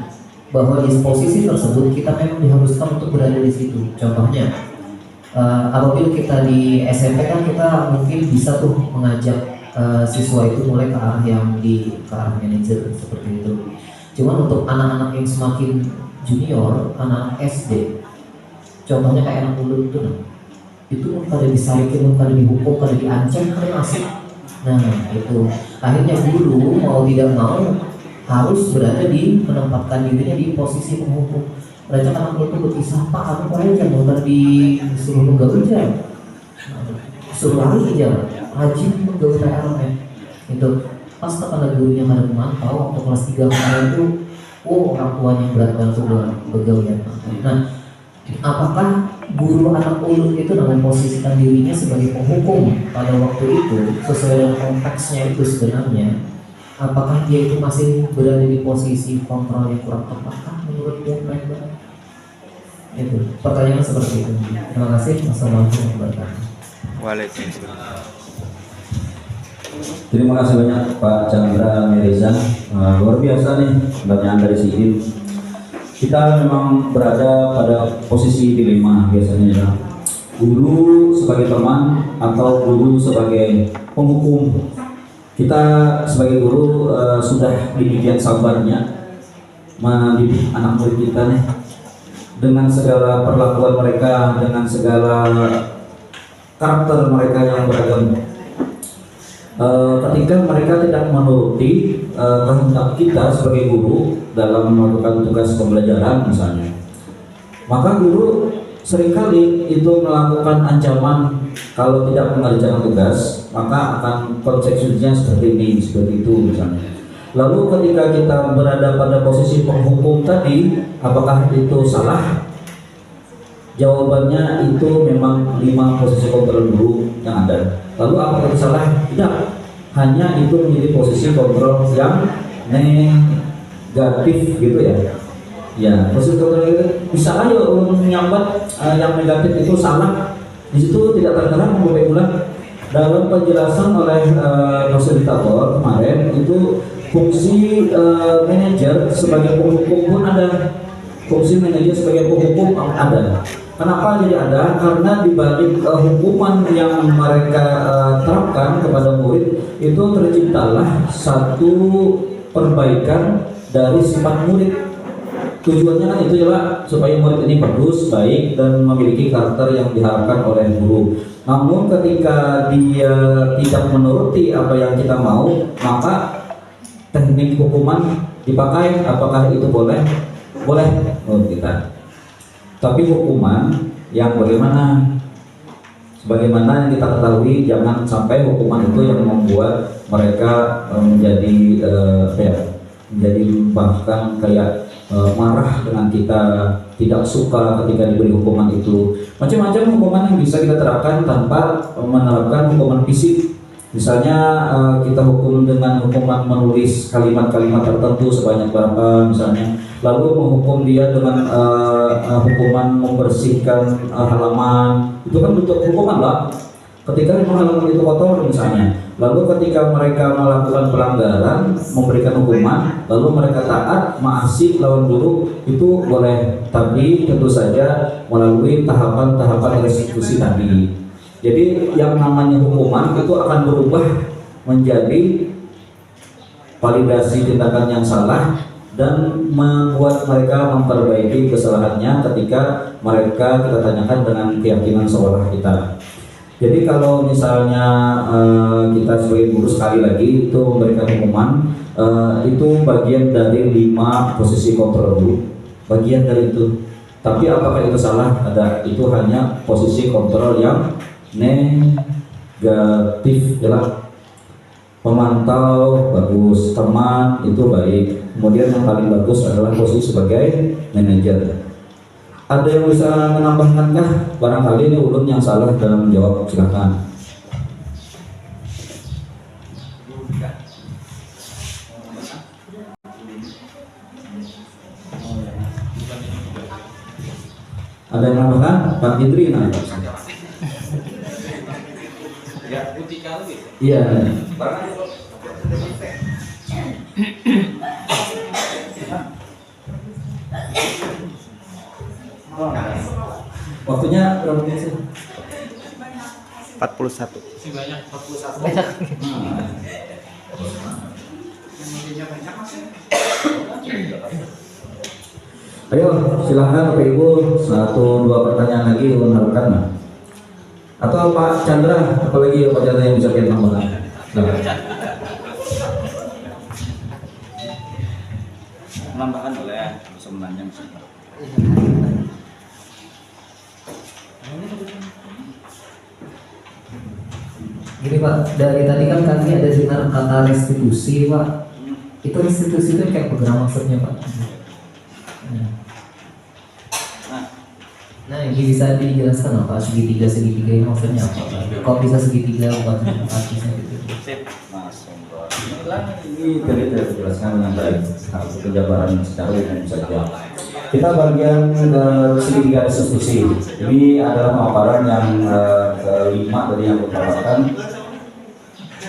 bahwa di posisi tersebut kita memang diharuskan untuk berada di situ. Contohnya, apabila kita di SMP kan kita mungkin bisa tuh mengajak siswa itu mulai ke arah yang ke arah manajer seperti itu. Cuman untuk anak-anak yang semakin junior, anak SD, contohnya kayak anak mulut itu pada disarikin, pada dihukum, pada diancam, pada masih. Nah itu akhirnya guru mau tidak mau harus berada menempatkan dirinya di posisi penghukum. Mereka anak itu berkisah, Pak aku aja mau disuruh menggaul aja, suruh lari aja, rajin menggaul PR itu. Pas kepada gurunya kada memantau waktu kelas 3 kemarin itu, orang tuanya berat banget tuh begaul ya. Nah, apakah guru anak ulun itu dengan posisikan dirinya sebagai penghukum pada waktu itu sesuai dengan konteksnya itu sebenarnya, apakah dia itu masih berada di posisi kontrol yang kurang tepat menurut dia mereka? Itu pertanyaan seperti itu. Terima kasih. Assalamualaikum warahmatullahi wabarakatuh. Waalaikumsalam. Terima kasih banyak Pak Chandra Meriza. Luar biasa nih pertanyaan dari Sidin. Kita memang berada pada posisi dilema biasanya ya. Guru sebagai teman atau guru sebagai penghukum. Kita sebagai guru sudah demikian sabarnya mendidik anak murid kita nih, dengan segala perlakuan mereka, dengan segala karakter mereka yang beragam. Ketika mereka tidak menuruti kehendak kita sebagai guru dalam melakukan tugas pembelajaran misalnya, maka guru seringkali itu melakukan ancaman kalau tidak mengerjakan tugas, maka akan konsekuensinya seperti ini, seperti itu misalnya. Lalu ketika kita berada pada posisi penghukum tadi, apakah itu salah? Jawabannya itu memang 5 posisi kontrol guru yang ada. Lalu apakah itu salah? Tidak. Hanya itu menjadi posisi kontrol yang negatif gitu ya. Ya, posisi kontrol itu bisa aja menyambat yang negatif itu salah. Di situ tidak tertera mengulang dalam penjelasan oleh fasilitator kemarin itu fungsi manajer sebagai penghukum pun ada. Fungsi manajer sebagai penghukum ada. Kenapa jadi ada? Karena dibanding hukuman yang mereka terapkan kepada murid itu terciptalah satu perbaikan dari sifat murid. Tujuannya kan itu ya Pak, supaya murid ini bagus, baik, dan memiliki karakter yang diharapkan oleh guru. Namun ketika dia tidak menuruti apa yang kita mau, maka teknik hukuman dipakai. Apakah itu boleh? Boleh menurut kita. Tapi hukuman yang bagaimana? Sebagaimana yang kita ketahui, jangan sampai hukuman itu yang membuat mereka menjadi menjadi bahkan kayak marah dengan kita, tidak suka ketika diberi hukuman itu. Macam-macam hukuman yang bisa kita terapkan tanpa menerapkan hukuman fisik. Misalnya kita hukum dengan hukuman menulis kalimat-kalimat tertentu sebanyak berapa misalnya, lalu menghukum dia dengan hukuman membersihkan halaman, itu kan bentuk hukuman lah. Ketika halaman itu kotor misalnya, lalu ketika mereka melakukan pelanggaran, memberikan hukuman, lalu mereka taat, maasi, lawan buruk, itu boleh, tapi tentu saja melalui tahapan-tahapan restitusi tadi. Jadi yang namanya hukuman itu akan berubah menjadi validasi tindakan yang salah dan membuat mereka memperbaiki kesalahannya ketika mereka kita tanyakan dengan keyakinan seolah kita. Jadi kalau misalnya kita sebagai guru sekali lagi itu memberikan hukuman, itu bagian dari 5 posisi kontrol dulu, bagian dari itu. Tapi apakah itu salah? Ada, itu hanya posisi kontrol yang negatif ya. Pemantau bagus, teman itu baik, kemudian yang paling bagus adalah posisi sebagai manajer. Ada yang bisa menambahkankah? Barangkali ini ulun yang salah dalam menjawab, silakan. Ada yang menambahkan? Pak Idri nanti. Iya. Waktunya berapa menit sih? 41. Banyak 41. Banyak. Ayo silahkan Bapak Ibu, 1-2 pertanyaan lagi menurutkan nah. Atau Pak Chandra, apalagi Pak Chandra yang bisa kita tambahkan? Menambahkan boleh, bisa menanya. Gini Pak, dari tadi kan kami ada dengar kata restitusi Pak. Itu restitusi itu kayak bagaimana maksudnya Pak? Nah ini bisa dijelaskan apa segitiga ini maksudnya apa Pak? Kok bisa segitiga bukan artisnya gitu? Sip, langsung. Ini tadi saya jelaskan dengan baik, harus penjabaran secara umum saja. Kita bagian segitiga restitusi. Ini adalah pemaparan yang kelima tadi yang dipaparkan.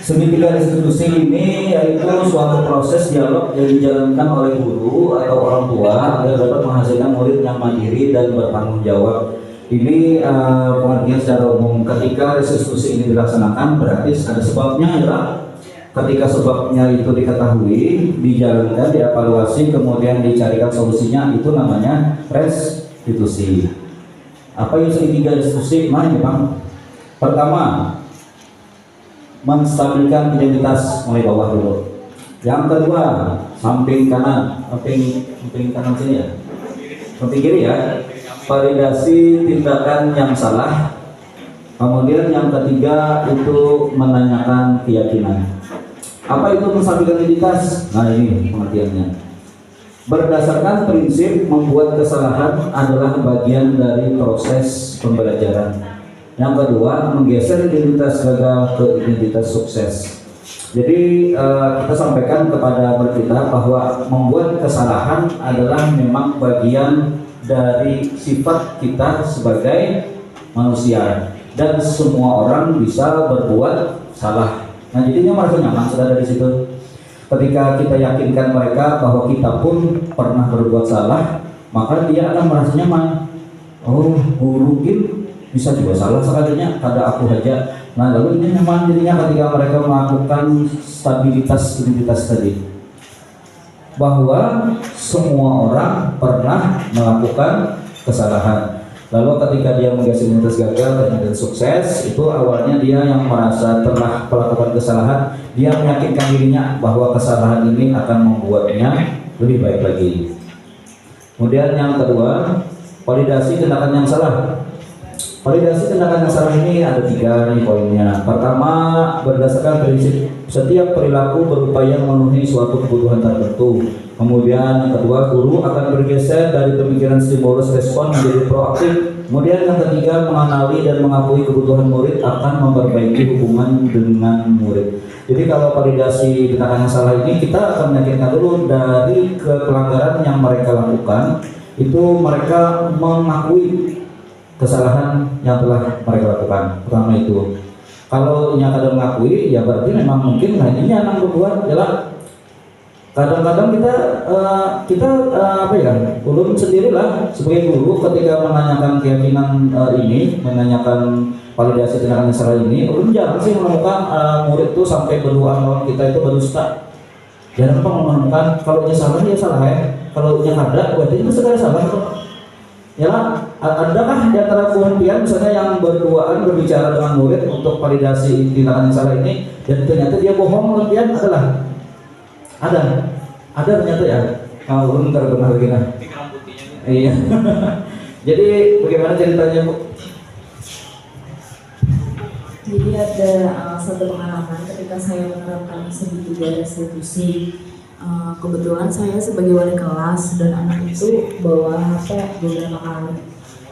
Segitiga restitusi ini yaitu suatu proses dialog yang dijalankan oleh guru atau orang tua agar dapat menghasilkan murid yang mandiri dan bertanggung jawab. Ini pengertian secara umum. Ketika restitusi ini dilaksanakan berarti ada sebabnya ya. Ketika sebabnya itu diketahui, dijalankan, dievaluasi, kemudian dicarikan solusinya, itu namanya restitusi. Apa yang segitiga restitusi? Mana Pak? Pertama, menstabilkan identitas mulai bawah dulu. Yang kedua, samping kanan, samping kanan sini ya, samping kiri ya, validasi tindakan yang salah. Kemudian yang ketiga itu menanyakan keyakinan. Apa itu menstabilkan identitas? Nah ini pengertiannya. Berdasarkan prinsip membuat kesalahan adalah bagian dari proses pembelajaran. Yang kedua, menggeser identitas gagal ke identitas sukses. Jadi kita sampaikan kepada murid kita bahwa membuat kesalahan adalah memang bagian dari sifat kita sebagai manusia dan semua orang bisa berbuat salah. Nah jadinya merasa nyaman sudah dari situ. Ketika kita yakinkan mereka bahwa kita pun pernah berbuat salah, maka dia akan merasa nyaman. Oh, guru bisa juga salah sekalinya, kada aku aja. Nah lalu ini nyaman jadinya ketika mereka melakukan stabilitas identitas tadi, bahwa semua orang pernah melakukan kesalahan. Lalu ketika dia menggeser identitas gagal dan sukses, itu awalnya dia yang merasa telah melakukan kesalahan, dia meyakinkan dirinya bahwa kesalahan ini akan membuatnya lebih baik lagi. Kemudian yang kedua, validasi tindakan yang salah. Validasi tindakan yang salah ini ada 3 nih poinnya. Pertama, berdasarkan prinsip setiap perilaku berupaya memenuhi suatu kebutuhan tertentu. Kemudian yang kedua, guru akan bergeser dari pemikiran stimulus respon menjadi proaktif. Kemudian yang ketiga, mengenali dan mengakui kebutuhan murid akan memperbaiki hubungan dengan murid. Jadi kalau validasi tindakan yang salah ini, kita akan meyakinkan dulu dari pelanggaran yang mereka lakukan, itu mereka mengakui kesalahan yang telah mereka lakukan. Pertama itu, kalau nyata dan mengakui, ya berarti memang mungkin ini anak berbuat adalah kadang-kadang kita apa ya, ulun sendirilah sebagai guru ketika menanyakan keyakinan ini, menanyakan validasi tindakan yang salah ini, ulun jarang sih menemukan murid itu sampai berdoa lawan kita itu berdusta. Jarang menemukan kalau dia salah dia salah ya, kalau dia ada berarti itu segala salah. Ya, adakah di antara penghentian misalnya yang berduaan berbicara dengan murid untuk validasi tindakan yang salah ini dan ternyata dia bohong, penghentian adalah ada ternyata ya. Kalau belum benar begini. Iya. Jadi bagaimana ceritanya, Bu? Jadi ada satu pengalaman ketika saya menerapkan segitiga restitusi. Kebetulan saya sebagai wali kelas dan anak itu bawa HP beberapa kali.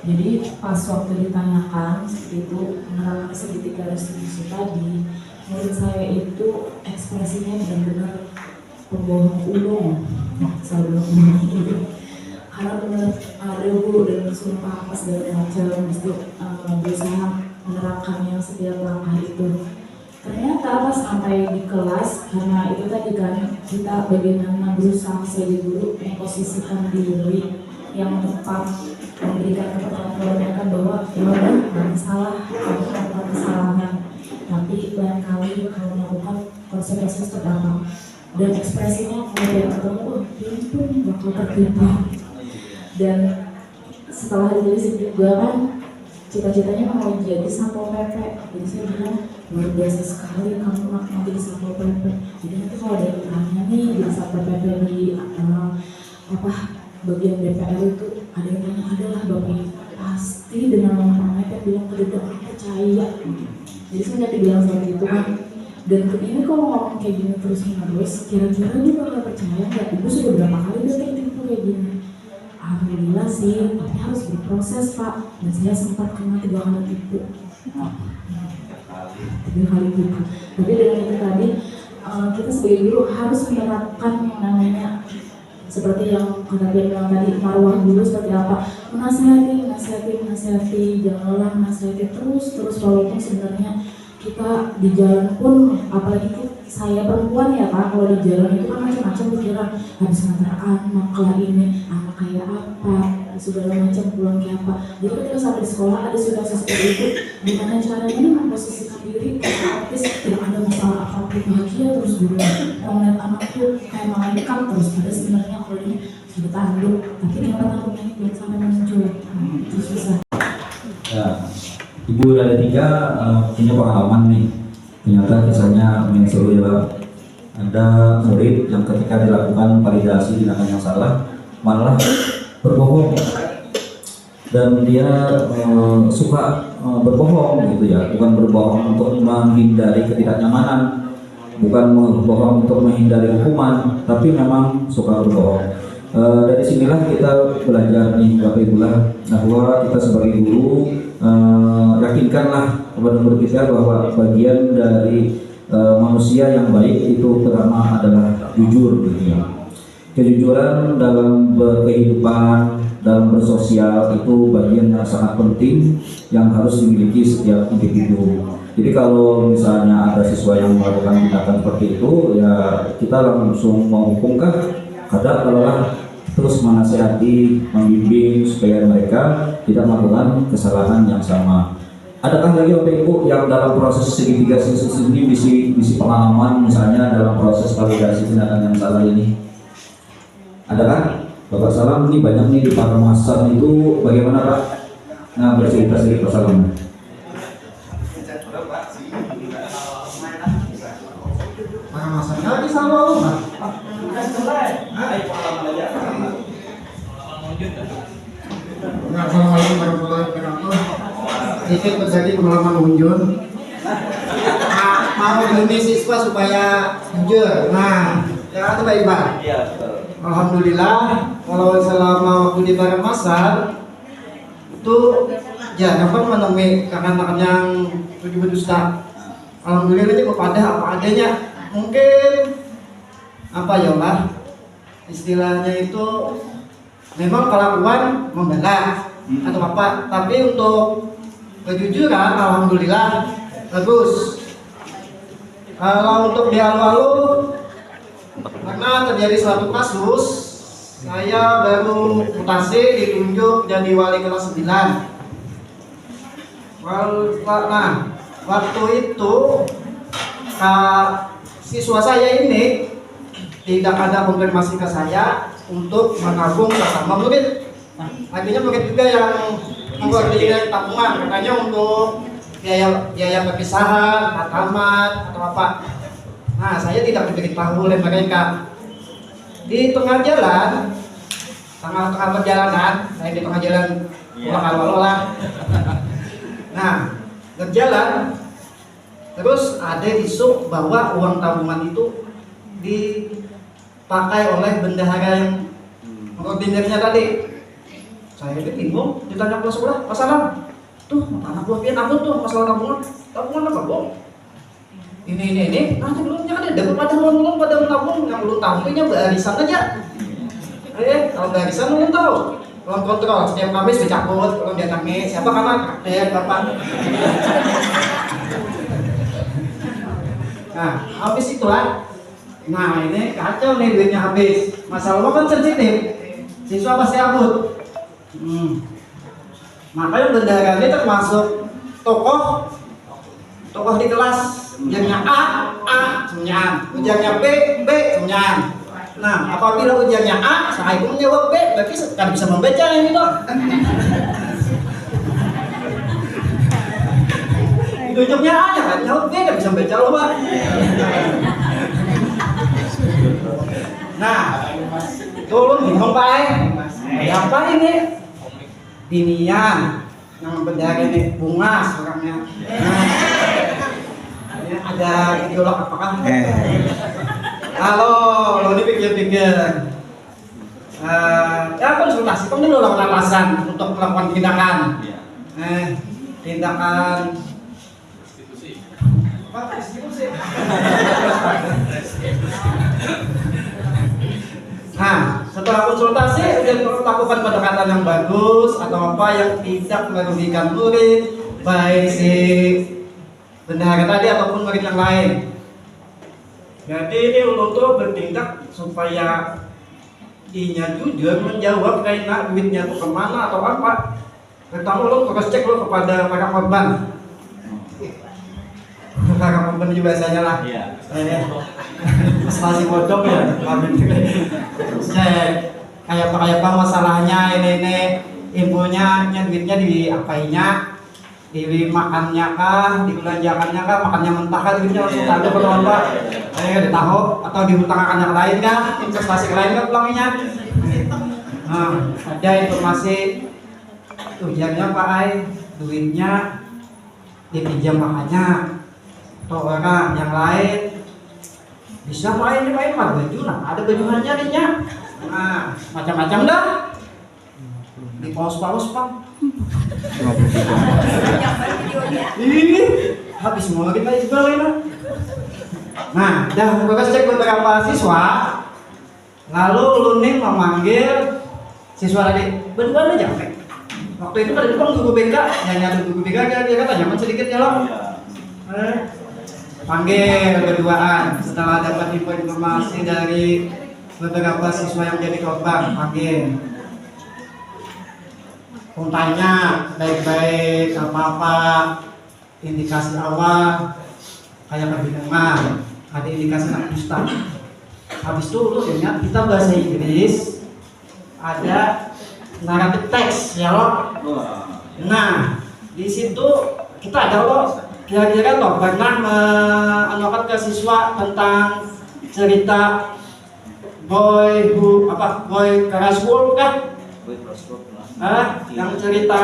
Jadi pas waktu ditanyakan seperti itu menerapkan segitiga restitusi tadi, murid saya itu ekspresinya benar-benar pembohong ulung, selalu pembohong ulung. Karena benar ada guru dan sumpah apa segala macam, itu berusaha menerapkan yang setiap langkah itu. Ternyata pas sampai di kelas, karena itu tadi kan kita bagaimana berusaha sebagai guru memposisikan diri yang tepat, memberikan kepercayaan bahwa ya udah nggak salah, kamu melakukan kesalahan, tapi barangkali kalau melakukan konsekuensi seperti apa. Dan ekspresinya kalau dia ketemu, itu bakal tertipu. Dan setelah ditulis juga kan cita-citanya mau jadi satpol PP. Jadi saya bilang luar biasa sekali kamu mau jadi satpol PP. Jadi nanti kalau ada iklannya nih jadi satpol PP di bagian DPR itu ada yang tanya, adalah bapak itu pasti dengan mereka bilang tidak percaya. Jadi saya nggak dibilang seperti itu kan. Dan ini kalau ngomong kayak gini terus menerus, kira-kira dia bakal percaya nggak? Ibu sudah berapa kali udah tertipu kayak gini. Alhamdulillah sih, tapi harus berproses Pak. Dan saya sempat kena 3 kali tipu. 3 kali tipu. Tapi dengan itu tadi, kita sebagai guru harus menerapkan yang namanya seperti yang kata dia bilang tadi, marwah guru seperti apa, menasihati, janganlah menasihati terus walaupun sebenarnya kita di jalan pun, apalagi saya perempuan ya Pak, kalau di jalan itu kan macam-macam pikiran, habis ngantar anak lah ini, anak kayak apa, segala macam pulang kayak apa. Jadi ketika sampai di sekolah ada situasi seperti itu, gimana caranya memposisikan diri artis tidak ada masalah apapun, bahagia terus dulu, melihat anak tuh kayak malaikat terus, pada sebenarnya kalau ini sudah tanduk, tapi ternyata tanduknya ini belum sampai muncul, itu susah. Ya, Ibu ada 3 punya pengalaman nih. Ternyata kisahnya yang seru ya Pak. Ada murid yang ketika dilakukan validasi tindakan yang salah malah berbohong, dan dia suka berbohong gitu ya, bukan berbohong untuk menghindari ketidaknyamanan, bukan berbohong untuk menghindari hukuman, tapi memang suka berbohong. Dari sinilah kita belajar nih Bapak Ibu lah, bahwa kita sebagai guru yakinkanlah kepada murid kita bahwa bagian dari manusia yang baik itu pertama adalah jujur gitu ya. Kejujuran dalam berkehidupan, dalam bersosial itu bagian yang sangat penting yang harus dimiliki setiap individu. Jadi kalau misalnya ada siswa yang melakukan tindakan seperti itu, ya kita langsung menghukumkah? Kadang kalaulah terus menasihati, membimbing supaya mereka tidak melakukan kesalahan yang sama. Adakah lagi Bapak Ibu yang dalam proses segitiga restitusi ini bisi pengalaman misalnya dalam proses validasi tindakan yang salah ini? Adakah? Bapak Salam ini banyak nih di Paramasan itu, bagaimana Pak? Nah, bercerita sedikit Pak Salam. Paramasan lagi sama lu Pak. Assalamualaikum warahmatullahi wabarakatuh. sedikit terjadi pengalaman Unjun. Mau demi siswa supaya jujur. Nah, ya itu Pak Iqbal. Iya, betul. Alhamdulillah, kalau selama waktu di Barang Masar itu ya dapat menemui kakak-kakak yang berdusta. Alhamdulillah kepada apa adanya. Mungkin apa ya Allah, istilahnya itu memang kelakuan membela atau apa, tapi untuk kejujuran alhamdulillah bagus. Kalau untuk di lalu karena terjadi suatu kasus, saya baru mutasi ditunjuk jadi wali kelas 9. Nah, waktu itu siswa saya ini tidak ada konfirmasi ke saya untuk menabung bersama murid. Akhirnya murid juga yang mengkoordinasi tabungan, katanya untuk biaya perpisahan, tamat atau apa. Nah, saya tidak diberitahu oleh mereka. Di tengah jalan, tengah perjalanan, saya di tengah jalan pulang lah. Nah, berjalan, terus ada isu bahwa uang tabungan itu dipakai oleh bendahara yang mengkoordinirnya tadi. Saya itu bingung, ditanya kelas sekolah, masalah tuh anak buah pian aku tuh masalah tabungan apa bong? Ini nanti belumnya kan ada pada ngomong pada menabung yang belum tahu punya barisan aja. Kalau barisan belum tahu, kalau kontrol setiap Kamis dicabut, kalau datangi siapa kakak, kakek, bapak. Nah, habis itulah. Nah, ini kacau nih duitnya habis. Masalah kan sensitif. Siswa pasti abut. Makanya bendahara ini termasuk tokoh di kelas. Ujiannya A, semuanya. Ujiannya B, semuanya. Nah, apabila ujiannya A, saya pun menjawab B, berarti kan bisa membaca ini toh. Tunjuknya A ya kan, jawab B kan bisa membaca loh Pak. Nah, turun bingung Pak. Apa ini? Dinian, nama bendahara ini Bungas orangnya. Nah, ada ideolog apakah? Halo, lo dipikir-pikir. Ya konsultasi, kamu dulu lakukan alasan untuk melakukan tindakan. Tindakan apa? Restitusi. Nah, setelah konsultasi udah lakukan pendekatan yang bagus atau apa yang tidak merugikan murid, baik si bendahara tadi ataupun murid yang lain. Jadi ini untuk bertindak supaya dinya jujur menjawab kaitan duitnya itu kemana atau apa. Pertama lo cross check lo kepada para korban. Para korban juga biasanya lah. Iya. Masih bodong ya. Cek kayak apa masalahnya ini infonya duitnya diapainya, dimakannya kah, dibelanjakannya kah, makannya mentah kah, duitnya langsung ada kalau apa, ditahu atau dihutangkan yang lain kah, investasi lain kah pulangnya. Nah, ada informasi tujuannya Pak Ai, duitnya dipinjam makanya atau orang yang lain bisa main baju lah, ada baju hanya. Nah, macam-macam dah. Di paus-paus Pak. Habis mau kita Iqbal ini. Nah, dah kita cek beberapa siswa. Lalu Luning memanggil siswa tadi berdua aja. Waktu itu pada depan guru BK, nyanyi guru BK dia kata jangan sedikit ya loh. Panggil berduaan setelah dapat informasi dari beberapa siswa yang jadi korban, panggil. Tanya baik-baik apa indikasi awal kayak kebingungan, ada indikasi anak dusta. Habis itu ya kita bahasa Inggris ada naratif teks ya loh. Nah di situ kita ada loh kira-kira loh pernah menganukan ke siswa tentang cerita boy Karaswolf kan? Yang cerita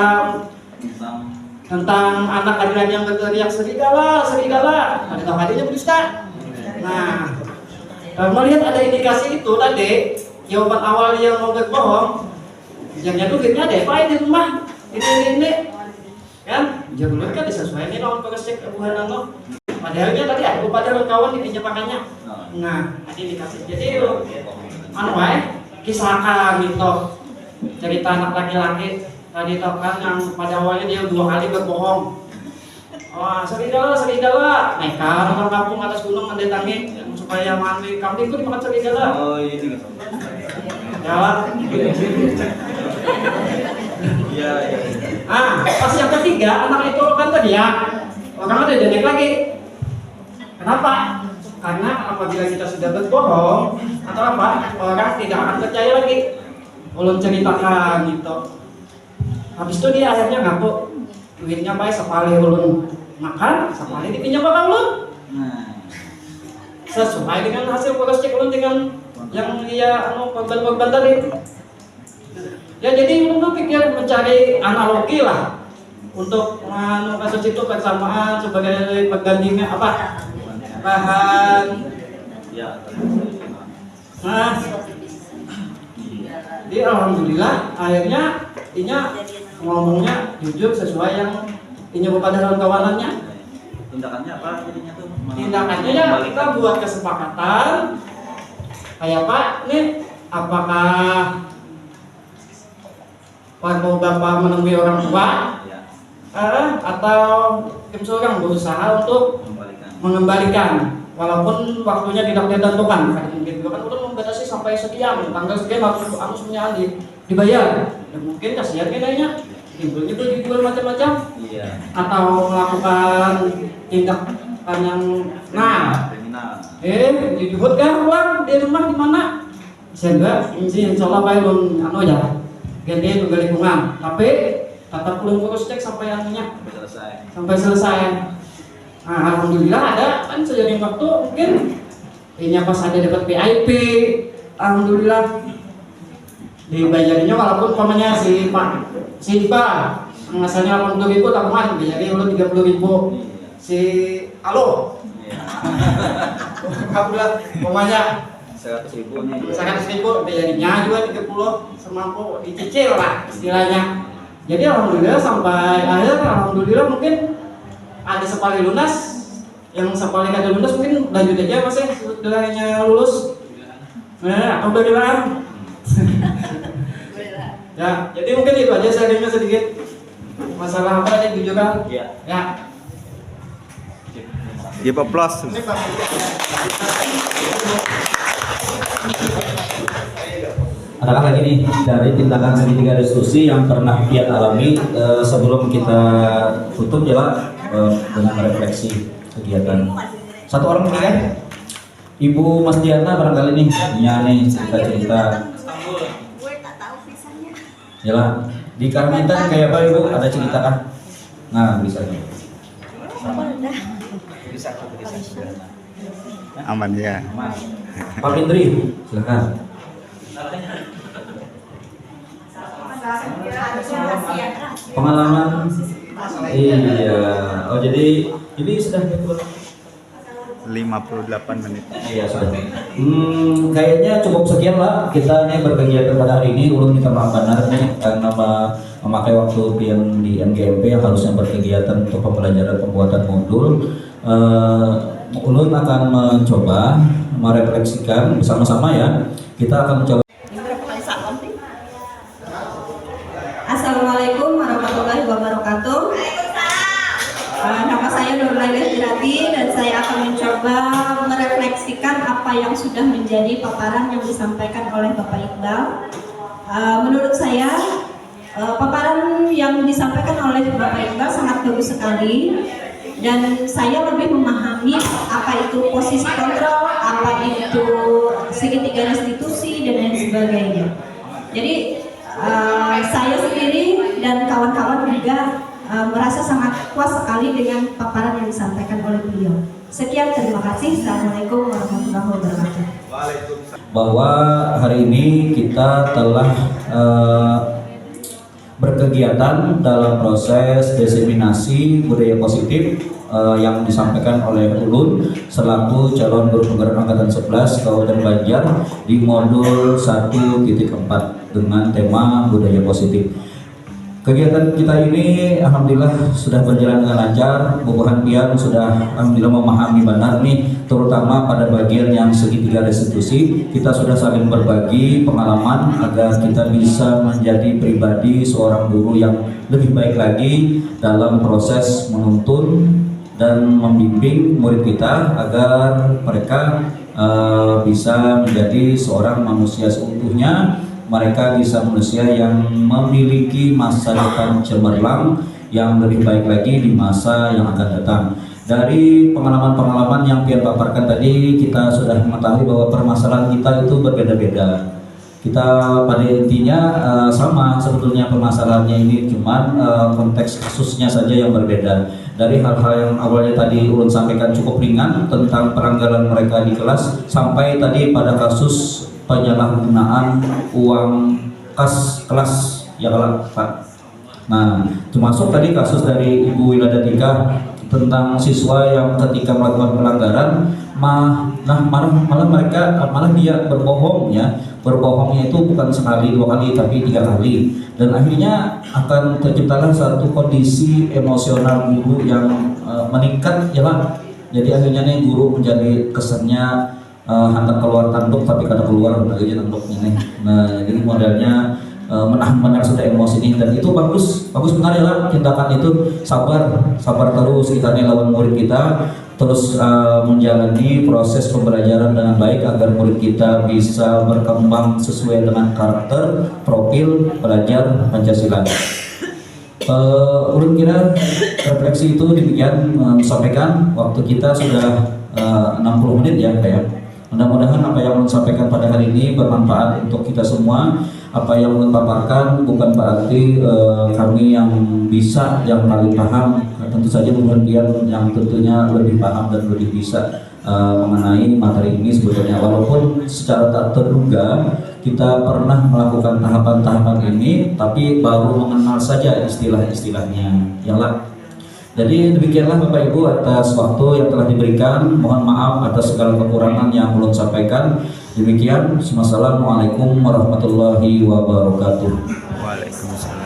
tentang tentang anak laki-laki yang berteriak serigala, serigala, ada tahu hadiahnya Bu Ustaz? Nah, melihat ada indikasi itu tadi, jawaban awal yang mau berbohong, jangan duitnya ada apa di rumah, ini, kan? Jangan kan disesuaikan ini lawan pengesek kebuhan nano. Padahalnya tadi aku padahal kawan dipinjamakannya. Nah, ada indikasi. Jadi kisahkan gitu, cerita anak laki-laki tadi tahu kan yang pada awalnya dia 2 kali berbohong. Wah, serigala, nekat orang kampung atas gunung mendatangi supaya mami kambing itu dimakan serigala. Oh ini nggak tahu. Jalan. Iya. Pas yang ketiga anak itu kan teriak, orang ada naik lagi. Kenapa? Karena apabila kita sudah berbohong atau apa, orang tidak akan percaya lagi. Ulun ceritakan gitu. Habis itu dia akhirnya ngaku, duitnya baik sekali ulun makan, sekali dipinjam ke ulun. Sesuai dengan hasil progres cek ulun dengan yang dia korban-korban tadi. Ya jadi ulun tuh pikir mencari analogi lah untuk kasus itu persamaan sebagai penggantinya apa? Bahan. Ya. Jadi alhamdulillah akhirnya ngomongnya jujur sesuai yang kepada dalam kawanannya. Tindakannya apa jadinya tuh? Tindakannya ya kita buat kesepakatan kayak Pak nih, apakah Pak mau Bapak menemui orang tua atau tim seorang berusaha untuk mengembalikan walaupun waktunya tidak ditentukan. Mungkin juga kan udah membatasi sampai sekian tanggal sekian harus punya dibayar, dan mungkin kasihan kayaknya timbulnya tuh dijual macam-macam, atau melakukan tindakan yang dijuhutkan uang di rumah di mana sehingga insya Allah baik ya ganti juga lingkungan, tapi tetap belum fokus cek sampai sampai selesai. Nah, alhamdulillah ada kan sejauh waktu mungkin ini pas ada dapat VIP, alhamdulillah dibayarnya walaupun pamanya si Pak asalnya 80.000 tabungan jadi ulun 30.000 si Alo. Alhamdulillah pamanya 100.000 nih. 100.000 bayarnya juga 30 semampu dicicil lah istilahnya. Jadi alhamdulillah sampai akhir alhamdulillah mungkin ada sekali lunas, yang sekali kada lunas mungkin lanjut aja masih setelahnya lulus. Atau udah dilarang. Ya, jadi mungkin itu aja sharingnya sedikit masalah apa tadi juga. Ya. Give applause. Adakah lagi nih dari tindakan segitiga diskusi yang pernah Piat alami sebelum kita tutup ya dengan refleksi kegiatan. Satu orang nih kan? Ibu Mas Diana barangkali nih punya nih cerita-cerita. Yalah, di Kalimantan kayak apa Ibu? Ada cerita kan? Nah, bisa nih. Aman ya. Pak Indri, silakan. Pengalaman. Iya. Oh jadi ini sudah 58 menit. Iya sudah. Kayaknya cukup sekian lah kita nih berkegiatan pada hari ini. Ulun minta maaf benar nih karena memakai waktu yang di NGMP yang harusnya berkegiatan untuk pembelajaran pembuatan modul. Ulun akan mencoba merefleksikan bersama-sama ya. Kita akan mencoba. Assalamualaikum warahmatullahi wabarakatuh. Nama saya Nurlaila Dirati dan saya akan mencoba merefleksikan apa yang sudah menjadi paparan yang disampaikan oleh Bapak Iqbal. Menurut saya paparan yang disampaikan oleh Bapak Iqbal sangat bagus sekali dan saya lebih memahami apa itu posisi kontrol, apa itu segitiga restitusi dan lain sebagainya. Jadi saya sendiri dan kawan-kawan juga merasa sangat puas sekali dengan paparan yang disampaikan oleh beliau. Sekian, terima kasih. Assalamualaikum warahmatullahi wabarakatuh. Bahwa hari ini kita telah berkegiatan dalam proses diseminasi budaya positif yang disampaikan oleh Ulun selaku calon guru penggerak angkatan 11 Kabupaten Banjar di modul 1.4 dengan tema budaya positif. Kegiatan kita ini alhamdulillah sudah berjalan dengan lancar. Bubuhan Pian sudah alhamdulillah memahami benar nih, terutama pada bagian yang segitiga restitusi. Kita sudah saling berbagi pengalaman agar kita bisa menjadi pribadi seorang guru yang lebih baik lagi dalam proses menuntun dan membimbing murid kita agar mereka bisa menjadi seorang manusia seutuhnya. Mereka bisa manusia yang memiliki masa depan cemerlang yang lebih baik lagi di masa yang akan datang. Dari pengalaman-pengalaman yang Pian paparkan tadi, kita sudah mengetahui bahwa permasalahan kita itu berbeda-beda. Kita pada intinya sama sebetulnya permasalahannya ini, cuman konteks kasusnya saja yang berbeda. Dari hal-hal yang awalnya tadi Ulun sampaikan cukup ringan tentang pelanggaran mereka di kelas, sampai tadi pada kasus penyalahgunaan uang kas kelas ya Pak. Nah, termasuk tadi kasus dari Ibu Wiladatika tentang siswa yang ketika melakukan pelanggaran malah dia berbohong ya. Berbohongnya itu bukan sekali, 2 kali, tapi 3 kali. Dan akhirnya akan terciptalah satu kondisi emosional guru yang meningkat ya Pak. Jadi akhirnya nih guru menjadi kesannya hendak keluar tanduk tapi kada keluar lagi tanduknya nih. Nah, jadi modelnya menahan benar sudah emosi ini, dan itu bagus benar ya lah tindakan itu. Sabar terus kita nih lawan murid kita, terus menjalani proses pembelajaran dengan baik agar murid kita bisa berkembang sesuai dengan karakter profil pelajar Pancasila. Ulun kira refleksi itu demikian sampaikan. Waktu kita sudah 60 menit ya kayak. Mudah-mudahan apa yang Ulun sampaikan pada hari ini bermanfaat untuk kita semua. Apa yang Ulun paparkan bukan berarti kami yang bisa, yang paling paham. Tentu saja bukan Pian yang tentunya lebih paham dan lebih bisa mengenai materi ini sebetulnya. Walaupun secara tak terduga kita pernah melakukan tahapan-tahapan ini, tapi baru mengenal saja istilah-istilahnya. Yalah. Jadi demikianlah Bapak Ibu atas waktu yang telah diberikan. Mohon maaf atas segala kekurangan yang belum sampaikan. Demikian. Wassalamualaikum warahmatullahi wabarakatuh. Waalaikumsalam.